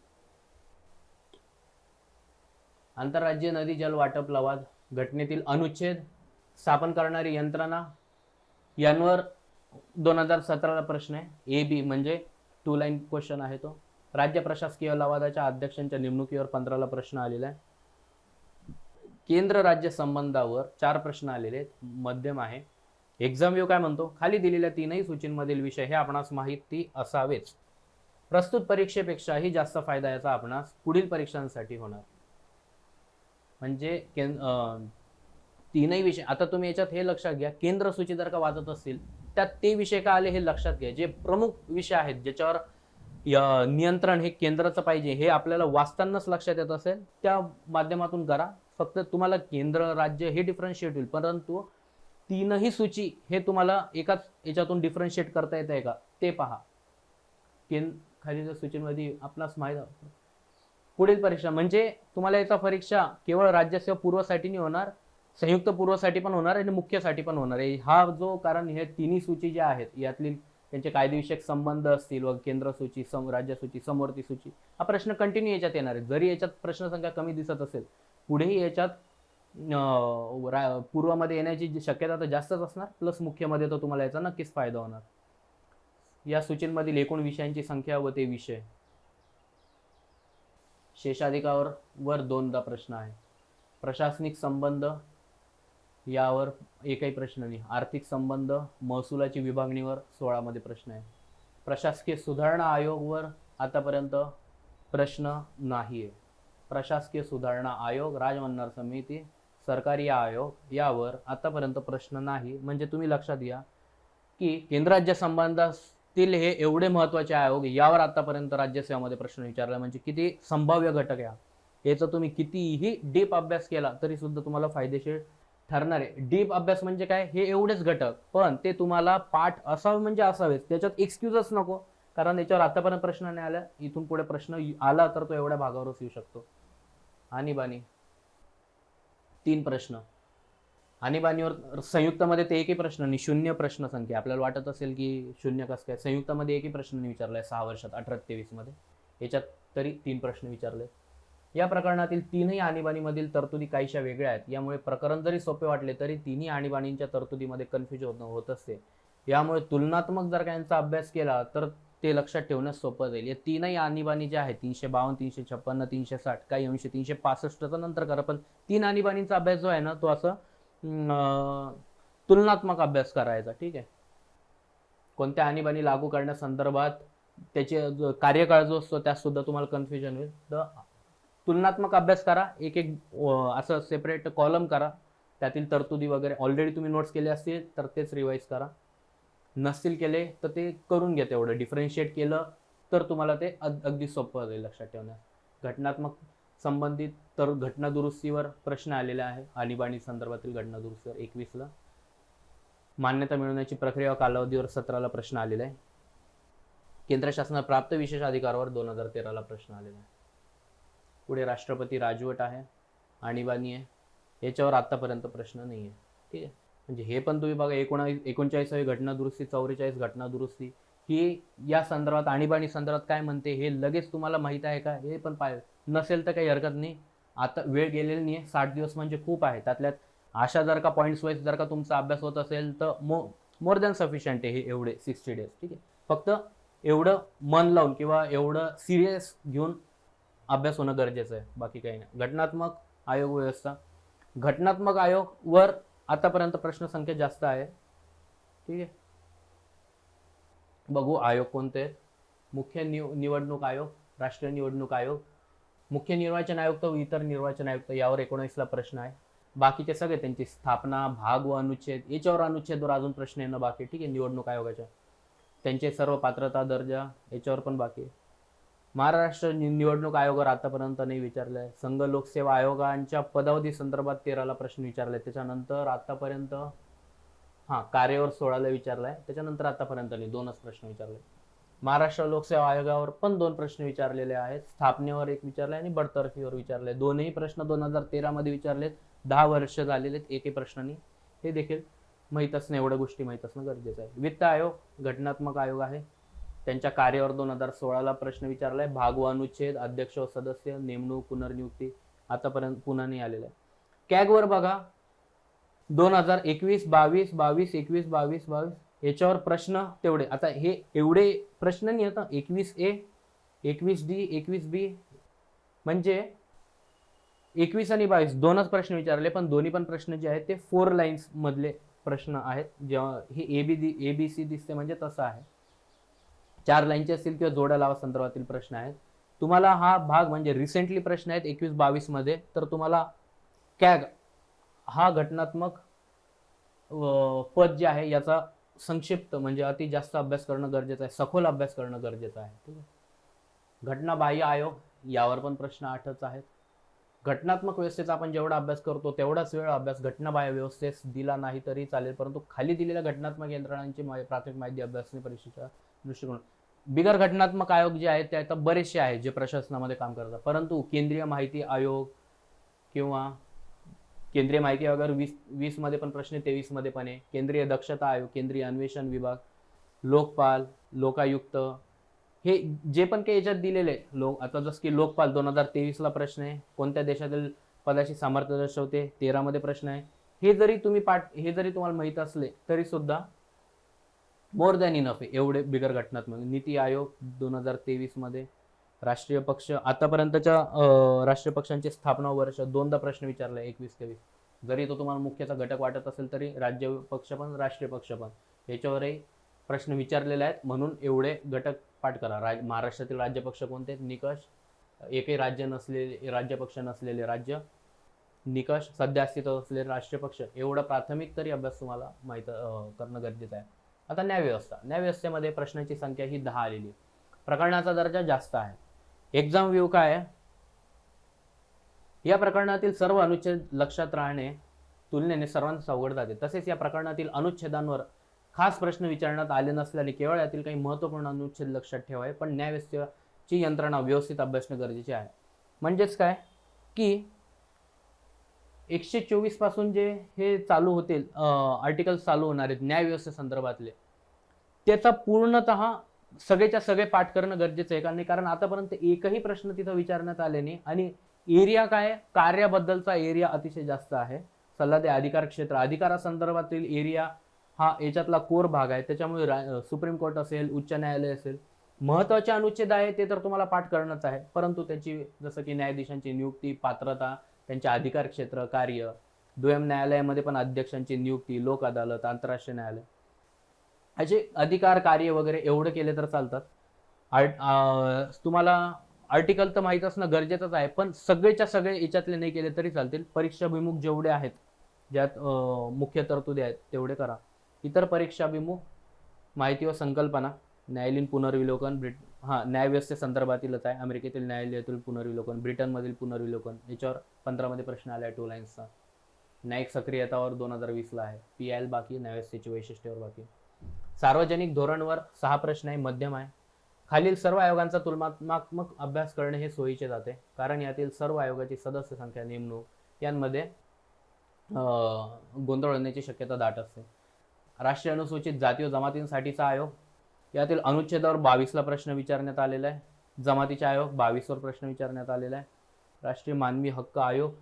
आंतरराज्य नदी जल वाटप लवाद, घटनेतील अनुच्छेद, स्थापन करणारी यंत्रणा यांवर 2017ला प्रश्न आहे. AB म्हणजे 2 लाईन क्वेश्चन आहे तो. राज्य प्रशासकीय लवादाच्या अध्यक्षांच्या नेमणुकीवर 15ला प्रश्न आलेला आहे. केंद्र राज्य संबंधावर 4 प्रश्न आलेले आहेत, मध्यम आहे. एक्झाम व्ह्यू काय म्हणतो, खाली दिलेल्या 3ही सूचींमधील विषय हे आपणास माहिती असावेच. प्रस्तुत परीक्षेपेक्षाही जास्त फायदा याचा आपणास पुढील परीक्षांसाठी होणार. म्हणजे 3ही विषय, आता तुम्ही याच्यात हे लक्षात घ्या, केंद्र सूची जर का वाचत असतील त्यात ते विषय का आले हे लक्षात घ्या. जे प्रमुख विषय आहेत ज्याच्यावर नियंत्रण हे केंद्राचं पाहिजे हे आपल्याला वाचतानाच लक्षात येत असेल, त्या माध्यमातून करा. फक्त तुम्हाला केंद्र राज्य हे डिफरन्शिएट होईल, परंतु 3ही सूची हे तुम्हाला एकाच याच्यातून डिफरन्शिएट करता येते का ते पहा. खालील सूचीमध्ये आपणास माहिती. पुढील परीक्षा म्हणजे तुम्हाला याचा परीक्षा केवळ राज्यसेवा पूर्वसाठी नाही होणार, संयुक्त पूर्वसाठी पण होणार आणि मुख्यसाठी पण होणार आहे. हा जो, कारण हे 3ही सूची ज्या आहेत यातली त्यांचे कायदेविषयक संबंध असतील व केंद्र सूची, राज्य सूची, समवर्ती सूची, हा प्रश्न कंटिन्यू याच्यात येणार आहे. जरी याच्यात प्रश्न संख्या कमी दिसत असेल, पुढेही याच्यात पूर्वामध्ये येण्याची शक्यता तर जास्तच असणार, प्लस मुख्यमध्ये तर तुम्हाला याचा नक्कीच फायदा होणार. या सूचींमधील एकूण विषयांची संख्या व ते विषय. शेषाधिकावर 2दा प्रश्न आहे. प्रशासनिक संबंध यावर एकही प्रश्न नाही. आर्थिक संबंध, महसुलाची विभागणीवर 16 मध्ये प्रश्न आहे. प्रशासकीय सुधारणा आयोगवर आतापर्यंत प्रश्न नाही आहे. प्रशासकीय सुधारणा आयोग, राजमन्नार समिती, सरकारी आयोग यावर आतापर्यंत प्रश्न नाही. म्हणजे तुम्ही लक्षात घ्या की केंद्र राज्य संबंधातील हे एवढे महत्त्वाचे आयोग यावर आतापर्यंत राज्यसेवामध्ये प्रश्न विचारला, म्हणजे किती संभाव्य घटक आहे. याचा तुम्ही कितीही डीप अभ्यास केला तरी सुद्धा तुम्हाला फायदेशीर ठरणार आहे. डीप अभ्यास म्हणजे काय, हे एवढेच घटक, पण ते तुम्हाला पाठ असावे म्हणजे असावेच, त्याच्यात एक्सक्यूजच नको, कारण याच्यावर आतापर्यंत प्रश्न नाही आला. इथून पुढे प्रश्न आला तर तो एवढ्या भागावरच येऊ शकतो. आणीबाणी 3 प्रश्न. आणीबाणीवर संयुक्तमध्ये ते एकही प्रश्न नाही, 0 प्रश्न संख्या. आपल्याला वाटत असेल की 0 कसं काय, संयुक्तमध्ये एकही प्रश्न नाही विचारलाय 6 वर्षात 18-23 मध्ये. याच्यात तरी 3 प्रश्न विचारले. या प्रकरणातील 3ही आणीबाणीमधील तरतुदी काहीशा वेगळ्या आहेत. यामुळे प्रकरण जरी सोपे वाटले तरी 3ही आणीबाणींच्या तरतुदीमध्ये कन्फ्युजन होत असते. यामुळे तुलनात्मक जर का यांचा अभ्यास केला तर ते लक्षात ठेवण्यास सोपं जाईल. या तीनही आणीबाणी ज्या आहेत 352, 356, 360, काही अंशी 365चा नंतर करा, पण 3 आणीबाणींचा अभ्यास जो आहे ना तो असं तुलनात्मक अभ्यास करायचा. ठीक आहे. कोणत्या आणीबाणी लागू करण्यासंदर्भात त्याचे कार्यकाळ जो असतो त्यात सुद्धा तुम्हाला कन्फ्युजन होईल. तर तुलनात्मक अभ्यास करा, एक एक असं सेपरेट कॉलम करा, त्यातील तरतुदी वगैरे ऑलरेडी तुम्ही नोट्स केले असतील तर तेच रिवाईज करा, नसतील केले तर ते करून घ्या. तेवढं डिफरन्शिएट केलं तर तुम्हाला ते अगदी सोपं जाईल लक्षात ठेवण्यास. घटनात्मक संबंधित तर घटना दुरुस्तीवर प्रश्न आलेला आहे. आणीबाणी संदर्भातील घटना दुरुस्तीवर 21ला. मान्यता मिळवण्याची प्रक्रिया व कालावधीवर 17ला प्रश्न आलेला आहे. केंद्र शासनाला प्राप्त विशेष अधिकारावर 2013ला प्रश्न आलेला आहे. पुढे राष्ट्रपती राजवट आहे, आणीबाणी आहे, याच्यावर आतापर्यंत प्रश्न नाही आहे. ठीक आहे. म्हणजे हे पण तुम्ही बघा, 39वी घटना दुरुस्ती, 44 घटना दुरुस्ती ही या संदर्भात आणीबाणी संदर्भात काय म्हणते हे लगेच तुम्हाला माहित आहे का, हे पण पाहिजे नसेल तर काही हरकत नाही. आता वेळ गेलेली नाही आहे, 60 दिवस म्हणजे खूप आहे. त्यातल्यात अशा जर का पॉईंट्स वाईज जर का तुमचा अभ्यास होत असेल तर मोर दॅन सफिशियंट आहे हे एवढे 60 डेज. ठीक आहे. फक्त एवढं मन लावून किंवा एवढं सिरियस घेऊन अभ्यास होणं गरजेचं आहे, बाकी काही नाही. घटनात्मक आयोग व्यवस्था, घटनात्मक आयोग वर आतापर्यंत प्रश्न संख्या जास्त आहे. ठीक आहे. बघू आयोग कोणते आहेत. मुख्य निवडणूक आयोग, राष्ट्रीय निवडणूक आयोग, मुख्य निर्वाचन आयुक्त व इतर निर्वाचन आयुक्त यावर 19ला प्रश्न आहे. बाकीचे सगळे त्यांची स्थापना, भाग व अनुच्छेद याच्यावर अनुच्छेदवर अजून प्रश्न येणं बाकी. ठीक आहे. निवडणूक आयोगाच्या त्यांचे सर्व पात्रता दर्जा याच्यावर पण बाकी आहे. महाराष्ट्र निवडणूक आयोगावर आतापर्यंत नाही विचारलं आहे. संघ लोकसेवा आयोगांच्या पदावधी संदर्भात 13ला प्रश्न विचारले. त्याच्यानंतर आतापर्यंत कार्यावर 16ला विचारलाय. त्याच्यानंतर आतापर्यंत नाही, 2च प्रश्न विचारले. महाराष्ट्र लोकसेवा आयोगावर पण 2 प्रश्न विचारलेले आहेत. स्थापनेवर 1 विचारले आणि बडतर्फीवर विचारले. दोन्ही प्रश्न 2013 मध्ये विचारलेत. 10 वर्ष झालेले एकही प्रश्न नाही. हे देखील माहीत असणं, एवढ्या गोष्टी माहीत असणं गरजेचं आहे. वित्त आयोग घटनात्मक आयोग आहे. त्यांच्या कार्यावर 2016ला प्रश्न विचारलाय. भाग व अनुच्छेद, अध्यक्ष व सदस्य, नेमणूक, पुनर्नियुक्ती आतापर्यंत पुन्हा नाही आलेला आहे. कॅगवर बघा 2021, 22, 22, 21, 22, 22 याच्यावर प्रश्न तेवढे. आता हे एवढे प्रश्न नाही आता 21A, 21D, 21B म्हणजे 21 आणि 22 2च प्रश्न विचारले, पण दोन्ही पण प्रश्न जे आहेत ते 4 लाईन्स मधले प्रश्न आहेत. जेव्हा हे ABC दिसते म्हणजे तसं आहे. 4 लाईनचे असतील किंवा जोड्या लावा संदर्भातील प्रश्न आहेत. तुम्हाला हा भाग म्हणजे रिसेंटली प्रश्न आहेत 21-22 मध्ये, तर तुम्हाला कॅग हा घटनात्मक पद जे आहे याचा संक्षिप्त म्हणजे अति जास्त अभ्यास करणं गरजेचं आहे, सखोल अभ्यास करणं गरजेचं आहे. ठीक आहे. घटनाबाह्य आयोग यावर पण प्रश्न 8च आहेत. घटनात्मक व्यवस्थेचा आपण जेवढा अभ्यास करतो तेवढाच वेळ अभ्यास घटनाबाह्य व्यवस्थेस दिला नाही तरी चालेल, परंतु खाली दिलेल्या घटनात्मक यंत्रणांची प्राथमिक माहिती अभ्यासने परीक्षेच्या दृष्टिकोन. बिगर घटनात्मक आयोग जे आहेत ते आता बरेचसे आहेत जे प्रशासनामध्ये काम करतात, परंतु केंद्रीय माहिती आयोग किंवा केंद्रीय माहिती आयोगावर 20 मध्ये पण प्रश्न, 23 मध्ये पण आहे. केंद्रीय दक्षता आयोग, केंद्रीय अन्वेषण विभाग, लोकपाल, लोकायुक्त हे जे पण काही याच्यात दिलेले आता जसं की लोकपाल 2023ला प्रश्न आहे. कोणत्या देशातील पदाची सामर्थ्य दर्शवते 13 मध्ये प्रश्न आहे. हे जरी तुम्हाला माहित असले तरी सुद्धा मोर दॅन इनफ आहे एवढे बिगर घटनात्मक. नीती आयोग 2023 मध्ये. राष्ट्रीय पक्ष आतापर्यंतच्या राष्ट्रीय पक्षांची स्थापना वर्ष 2दा प्रश्न विचारला 21-23. जरी तो तुम्हाला मुख्याचा घटक वाटत असेल तरी राज्य पक्ष पण राष्ट्रीय पक्ष पण याच्यावरही प्रश्न विचारलेले आहेत, म्हणून एवढे घटक पाठ करा. महाराष्ट्रातील राज्य पक्ष कोणते आहेत, निकष, एकही राज्य नसलेले राज्य पक्ष नसलेले राज्य, निकष, सध्या अस्तित्वात असलेले राष्ट्रीय पक्ष, एवढा प्राथमिक तरी अभ्यास तुम्हाला माहित करणं गरजेचं आहे. आता न्यायव्यवस्था, न्यायव्यवस्थेमध्ये प्रश्नांची संख्या ही 10 आलेली. प्रकरणाचा दर्जा जास्त आहे. एक्झाम व्ह्यू काय आहे, या प्रकरणातील सर्व अनुच्छेद लक्षात राहणे तुलनेने सर्वांना अवघड जाते. तसेच या प्रकरणातील अनुच्छेदांवर खास प्रश्न विचारण्यात आले नसल्याने केवळ यातील काही महत्त्वपूर्ण अनुच्छेद लक्षात ठेवावे, पण न्यायव्यवस्थेची यंत्रणा व्यवस्थित अभ्यासणे गरजेचे आहे. म्हणजेच काय की 124 पासून जे हे चालू होतील आर्टिकल्स चालू होणार आहेत न्यायव्यवस्थे संदर्भातले, त्याचा पूर्णतः सगळेच्या सगळे पाठ करणं गरजेचं आहे. कारण आतापर्यंत एकही प्रश्न तिथं विचारण्यात आले नाही. आणि एरिया काय, कार्याबद्दलचा एरिया अतिशय जास्त आहे. सल्लादे अधिकार क्षेत्र, अधिकारासंदर्भातील एरिया हा याच्यातला कोर भाग आहे. त्याच्यामुळे सुप्रीम कोर्ट असेल, उच्च न्यायालय असेल, महत्त्वाचे अनुच्छेद आहे ते तर तुम्हाला पाठ करणंच आहे, परंतु त्याची जसं की न्यायाधीशांची नियुक्ती, पात्रता, त्यांचे अधिकार क्षेत्र, कार्य, दुय्यम न्यायालयामध्ये पण अध्यक्षांची नियुक्ती, लोक अदालत, आंतरराष्ट्रीय न्यायालय, असे अधिकार कार्य वगैरे एवढं केले तर चालतात. तुम्हाला आर्टिकल तर माहीत असणं गरजेचंच आहे, पण सगळेच्या सगळे याच्यातले नाही केले तरी चालतील. परीक्षाभिमुख जेवढे आहेत, ज्यात मुख्य तरतुदी आहेत तेवढे करा. इतर परीक्षाभिमुख माहिती व संकल्पना, न्यायालयीन पुनर्विलोकन, न्यायव्यवस्थेसंदर्भातीलच आहे. अमेरिकेतील न्यायालयातील पुनर्विलोकन, ब्रिटनमधील पुनर्विलोकन, याच्यावर 15 मध्ये प्रश्न आला आहे 2 लाईन्सचा. न्यायिक सक्रियतावर 2020 आहे. PIL बाकी, न्यायव्यवस्थेची वैशिष्ट्यावर बाकी. सार्वजनिक धोरणवर 6 प्रश्न आहे, मध्यम आहे. खालील सर्व आयोगांचा तुलनात्मक अभ्यास करणे हे सोयीचे जाते, कारण यातील सर्व आयोगाची सदस्य संख्या, नेमणूक यांमध्ये गोंधळ होण्याची शक्यता दाट असते. राष्ट्रीय अनुसूचित जाती व जमातींसाठीचा आयोग, यातील अनुच्छेदावर 22ला प्रश्न विचारण्यात आलेला आहे. जमातीचे आयोग 22वर प्रश्न विचारण्यात आलेला आहे. राष्ट्रीय मानवी हक्क आयोग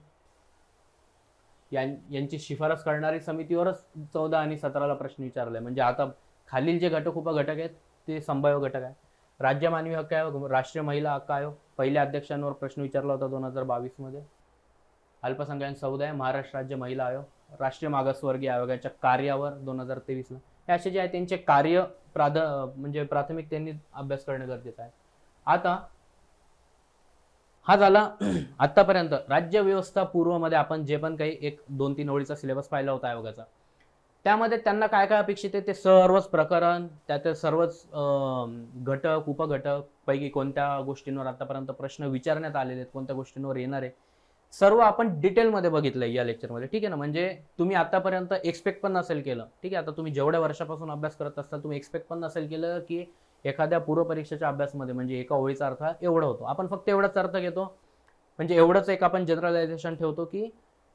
यांची शिफारस करणारी समितीवरच 14 आणि 17ला प्रश्न विचारले. म्हणजे आता खालील जे घटक उपघटक आहेत ते संभाव्य घटक आहे. राज्य मानवी हक्क आयोग, राष्ट्रीय महिला हक्क आयोग, पहिल्या अध्यक्षांवर प्रश्न विचारला होता 2022 मध्ये. अल्पसंख्याक समुदाय, महाराष्ट्र राज्य महिला आयोग, राष्ट्रीय मागासवर्गीय आयोगाच्या कार्यावर 2023ला. हे असे जे आहे त्यांचे कार्य म्हणजे प्राथमिक त्यांनी अभ्यास करणे गरजेचं आहे. आता हा झाला आतापर्यंत राज्य व्यवस्था पूर्वमध्ये आपण जे पण काही 1-2-3 ओळीचा सिलेबस पाहिला होता आयोगाचा, त्यामध्ये त्यांना काय काय अपेक्षित आहे ते सर्वच प्रकरण, त्यातील सर्वच घटक उपघटक पैकी कोणत्या गोष्टींवर आतापर्यंत प्रश्न विचारण्यात आलेले आहेत, कोणत्या गोष्टींवर येणार आहे, सर्व आपण डिटेलमध्ये बघितलंय या लेक्चरमध्ये. ठीक आहे ना. म्हणजे तुम्ही आतापर्यंत एक्सपेक्ट पण नसेल केलं. ठीक आहे. आता तुम्ही जेवढ्या वर्षापासून अभ्यास करत असता तुम्ही एक्सपेक्ट पण नसेल केलं की एखाद्या पूर्व परीक्षेच्या अभ्यासमध्ये म्हणजे एका ओळीचा अर्थ एवढा होतो. आपण फक्त एवढाच अर्थ घेतो, म्हणजे एवढंच एक आपण जनरलायझेशन ठेवतो की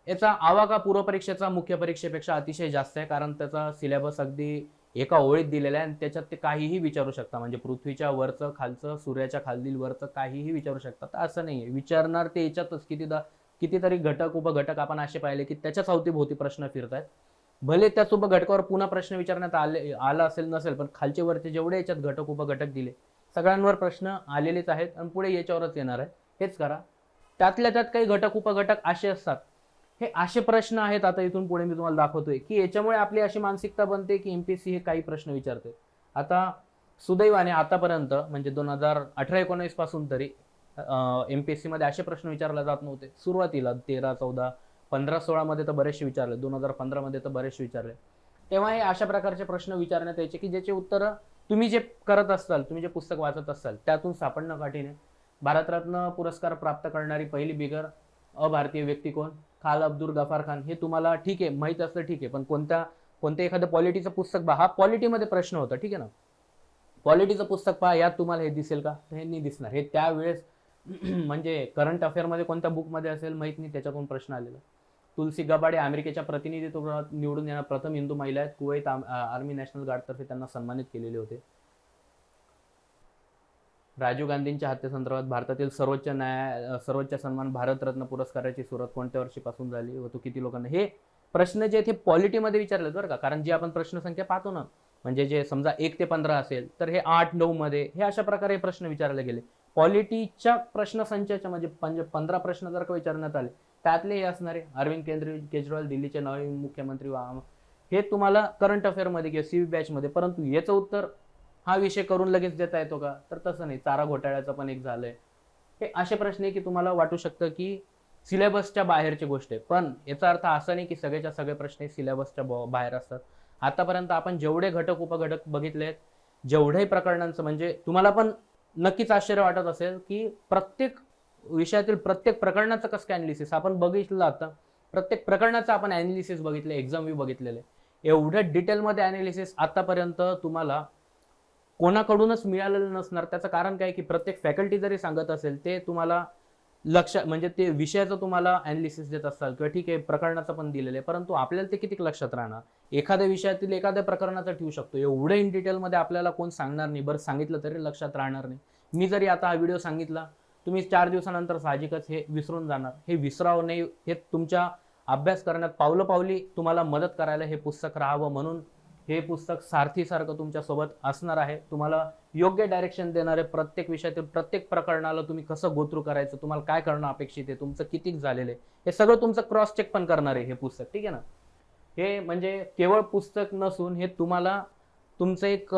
याचा आवाका पूर्व परीक्षेचा मुख्य परीक्षेपेक्षा अतिशय जास्त आहे, कारण त्याचा सिलेबस अगदी एका ओळीत दिलेला आहे आणि त्याच्यात ते काहीही विचारू शकता. म्हणजे पृथ्वीच्या वरचं खालचं, सूर्याच्या खालील वरचं काहीही विचारू शकतात. असं नाहीये. विचारणार ते याच्यातच कितीतरी घटक उपघटक आपण असे पाहिले की त्याच्याच अवतीभोवती प्रश्न फिरतायत. भले त्याच उपघटकावर पुन्हा प्रश्न विचारण्यात आला असेल नसेल, पण खालचे वरचे जेवढे याच्यात घटक उपघटक दिले सगळ्यांवर प्रश्न आलेलेच आहेत आणि पुढे याच्यावरच येणार आहे. हेच करा. त्यातल्या त्यात काही घटक उपघटक असे असतात, हे असे प्रश्न आहेत आता इथून पुढे मी तुम्हाला दाखवतोय की याच्यामुळे आपली अशी मानसिकता बनते की एमपीएससी हे काही प्रश्न विचारते. आता सुदैवाने आतापर्यंत म्हणजे 2018-19 पासून तरी एमपीएससी मध्ये असे प्रश्न विचारले जात नव्हते. सुरुवातीला 13, 14, 15, 16 मध्ये तर बरेचसे विचारले, 2015 मध्ये तर बरेचसे विचारले. तेव्हा हे अशा प्रकारचे प्रश्न विचारण्यात यायचे की ज्याचे उत्तर तुम्ही जे करत असाल, तुम्ही जे पुस्तक वाचत असाल त्यातून सापडणं कठीण आहे. भारतरत्न पुरस्कार प्राप्त करणारी पहिली बिगर अभारतीय व्यक्ती कोण? खान अब्दुल गफार खान. हे तुम्हाला ठीक आहे माहित असलं ठीक आहे, पण कोणत्या एखादं पॉलिटीचं पुस्तक पहा. हा पॉलिटीमध्ये प्रश्न होता. ठीक आहे ना. पॉलिटीचं पुस्तक पहा, यात तुम्हाला हे दिसेल का? हे नाही दिसणार. हे त्यावेळेस म्हणजे करंट अफेअरमध्ये कोणत्या बुकमध्ये असेल माहित नाही, त्याच्यातून प्रश्न आलेला. तुलसी गबाडे अमेरिकेच्या प्रतिनिधित्वात निवडून येणाऱ्या प्रथम हिंदू महिला आहेत. कुवैत आर्मी नॅशनल गार्डतर्फे त्यांना सन्मानित केलेले होते. राजीव गांधींच्या हत्येसंदर्भात भारतातील सर्वोच्च सन्मान भारतरत्न पुरस्काराची सुरुवात कोणत्या वर्षीपासून झाली व तो किती लोकांना? हे प्रश्न जे ते पॉलिटीमध्ये विचारले बरं का, कारण जे आपण प्रश्न संख्या पाहतो ना, म्हणजे जे समजा 1 ते 15 असेल तर हे 8-9 मध्ये हे अशा प्रकारे प्रश्न विचारले गेले. पॉलिटीच्या प्रश्नसंचाच्या म्हणजे 15 प्रश्न जर का विचारण्यात आले त्यातले हे असणारे अरविंद केजरीवाल दिल्लीचे नवे मुख्यमंत्री हे तुम्हाला करंट अफेअरमध्ये किंवा सीव्ही बॅचमध्ये. परंतु याचं उत्तर हा विषय करून लगेच देता येतो का? तर तसं नाही. चारा घोटाळ्याचं पण एक झालंय. हे असे प्रश्न आहे की तुम्हाला वाटू शकतं की सिलेबसच्या बाहेरची गोष्ट आहे, पण याचा अर्थ असा नाही की सगळेच्या सगळे प्रश्न सिलेबसच्या बाहेर असतात. आतापर्यंत आपण जेवढे घटक उपघटक बघितले आहेत, जेवढ्याही प्रकरणांचं म्हणजे तुम्हाला पण नक्कीच आश्चर्य वाटत असेल की प्रत्येक विषयातील प्रत्येक प्रकरणाचं कसं काय अनालिसिस आपण बघितलं. आता प्रत्येक प्रकरणाचं आपण अनालिसिस बघितलं, एक्झाम व्ह्यू बघितलेले. एवढ्या डिटेलमध्ये अनालिसिस आतापर्यंत तुम्हाला कोणाकडूनच मिळालेलं नसणार. त्याचं कारण काय की प्रत्येक फॅकल्टी जरी सांगत असेल ते तुम्हाला लक्षात म्हणजे ते विषयाचं तुम्हाला अनालिसिस देत असतात किंवा ठीक आहे प्रकरणाचं पण दिलेलं आहे, परंतु आपल्याला ते किती लक्षात राहणार? एखाद्या विषयातील एखाद्या प्रकरणाचं ठेवू शकतो, एवढं इन डिटेलमध्ये आपल्याला कोण सांगणार नाही. बरं सांगितलं तरी लक्षात राहणार नाही. मी जरी आता हा व्हिडिओ सांगितला, तुम्ही 4 दिवसानंतर साहजिकच हे विसरून जाणार. हे विसरावं नाही, हे तुमच्या अभ्यास करण्यात पावलोपावली तुम्हाला मदत करायला हे पुस्तक राहावं, म्हणून हे पुस्तक सारथीसारखं तुमच्या सोबत असणार आहे. तुम्हाला योग्य डायरेक्शन देणारे, प्रत्येक विषयातील प्रत्येक प्रकरणाला तुम्ही कसं गो थ्रू करायचं, तुम्हाला काय करणं अपेक्षित आहे, तुमचं किती झालेलं आहे, हे सगळं तुमचं क्रॉस चेक पण करणार आहे हे पुस्तक, ठीक आहे ना. हे म्हणजे केवळ पुस्तक नसून हे तुम्हाला तुमचं एक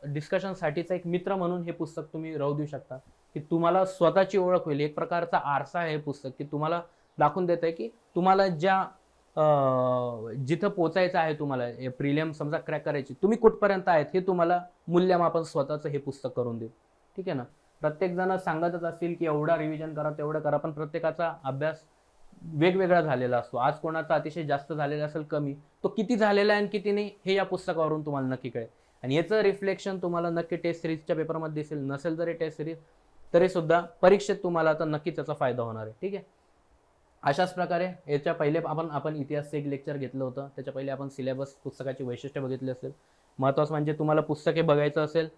डिस्कशनसाठीचं एक मित्र म्हणून हे पुस्तक तुम्ही राहू देऊ शकता, की तुम्हाला स्वतःची ओळख होईल. एक प्रकारचा आरसा आहे हे पुस्तक, की तुम्हाला दाखवून देत आहे की तुम्हाला जिथं पोचायचं आहे, तुम्हाला प्रिलियम समजा क्रॅक करायची, तुम्ही कुठपर्यंत आहेत हे तुम्हाला मूल्यमापन स्वतःचं हे पुस्तक करून देईल, ठीक आहे ना. प्रत्येक जण सांगतच असतील की एवढा रिव्हिजन करा, तेवढं करा, पण प्रत्येकाचा अभ्यास वेगवेगळा झालेला असतो. आज कोणाचा अतिशय जास्त झालेला असेल, कमी, तो किती झालेला आहे आणि किती नाही हे या पुस्तकावरून तुम्हाला नक्की कळेल. आणि याचं रिफ्लेक्शन तुम्हाला नक्की टेस्ट सिरीजच्या पेपरमध्ये दिसेल. नसेल जरी टेस्ट सिरीज तरी सुद्धा परीक्षेत तुम्हाला आता नक्कीच त्याचा फायदा होणार आहे, ठीक आहे. अशाच प्रकारे याच्या पहिले आपण इतिहासचं एक लेक्चर घेतलं होतं. त्याच्या पहिले आपण सिलेबस पुस्तकाची वैशिष्ट्य बघितली असेल. महत्त्वाचं म्हणजे तुम्हाला पुस्तके बघायचं असेल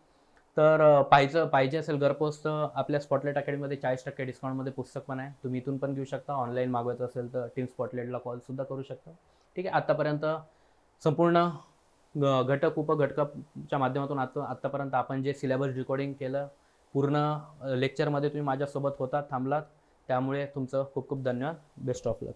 तर पाहिजे असेल घरपोच, आपल्या स्पॉटलाईट अकॅडमीमध्ये 40% डिस्काउंटमध्ये पुस्तक पण आहे. तुम्ही इथून पण घेऊ शकता. ऑनलाईन मागवायचं असेल तर टीम स्पॉटलाईटला कॉलसुद्धा करू शकता, ठीक आहे. आत्तापर्यंत संपूर्ण घटक उपघटकाच्या माध्यमातून आत्तापर्यंत आपण जे सिलेबस डिकोडिंग केलं, पूर्ण लेक्चरमध्ये तुम्ही माझ्यासोबत होता, थांबलात, त्यामुळे तुमचं खूप खूप धन्यवाद. Best of luck.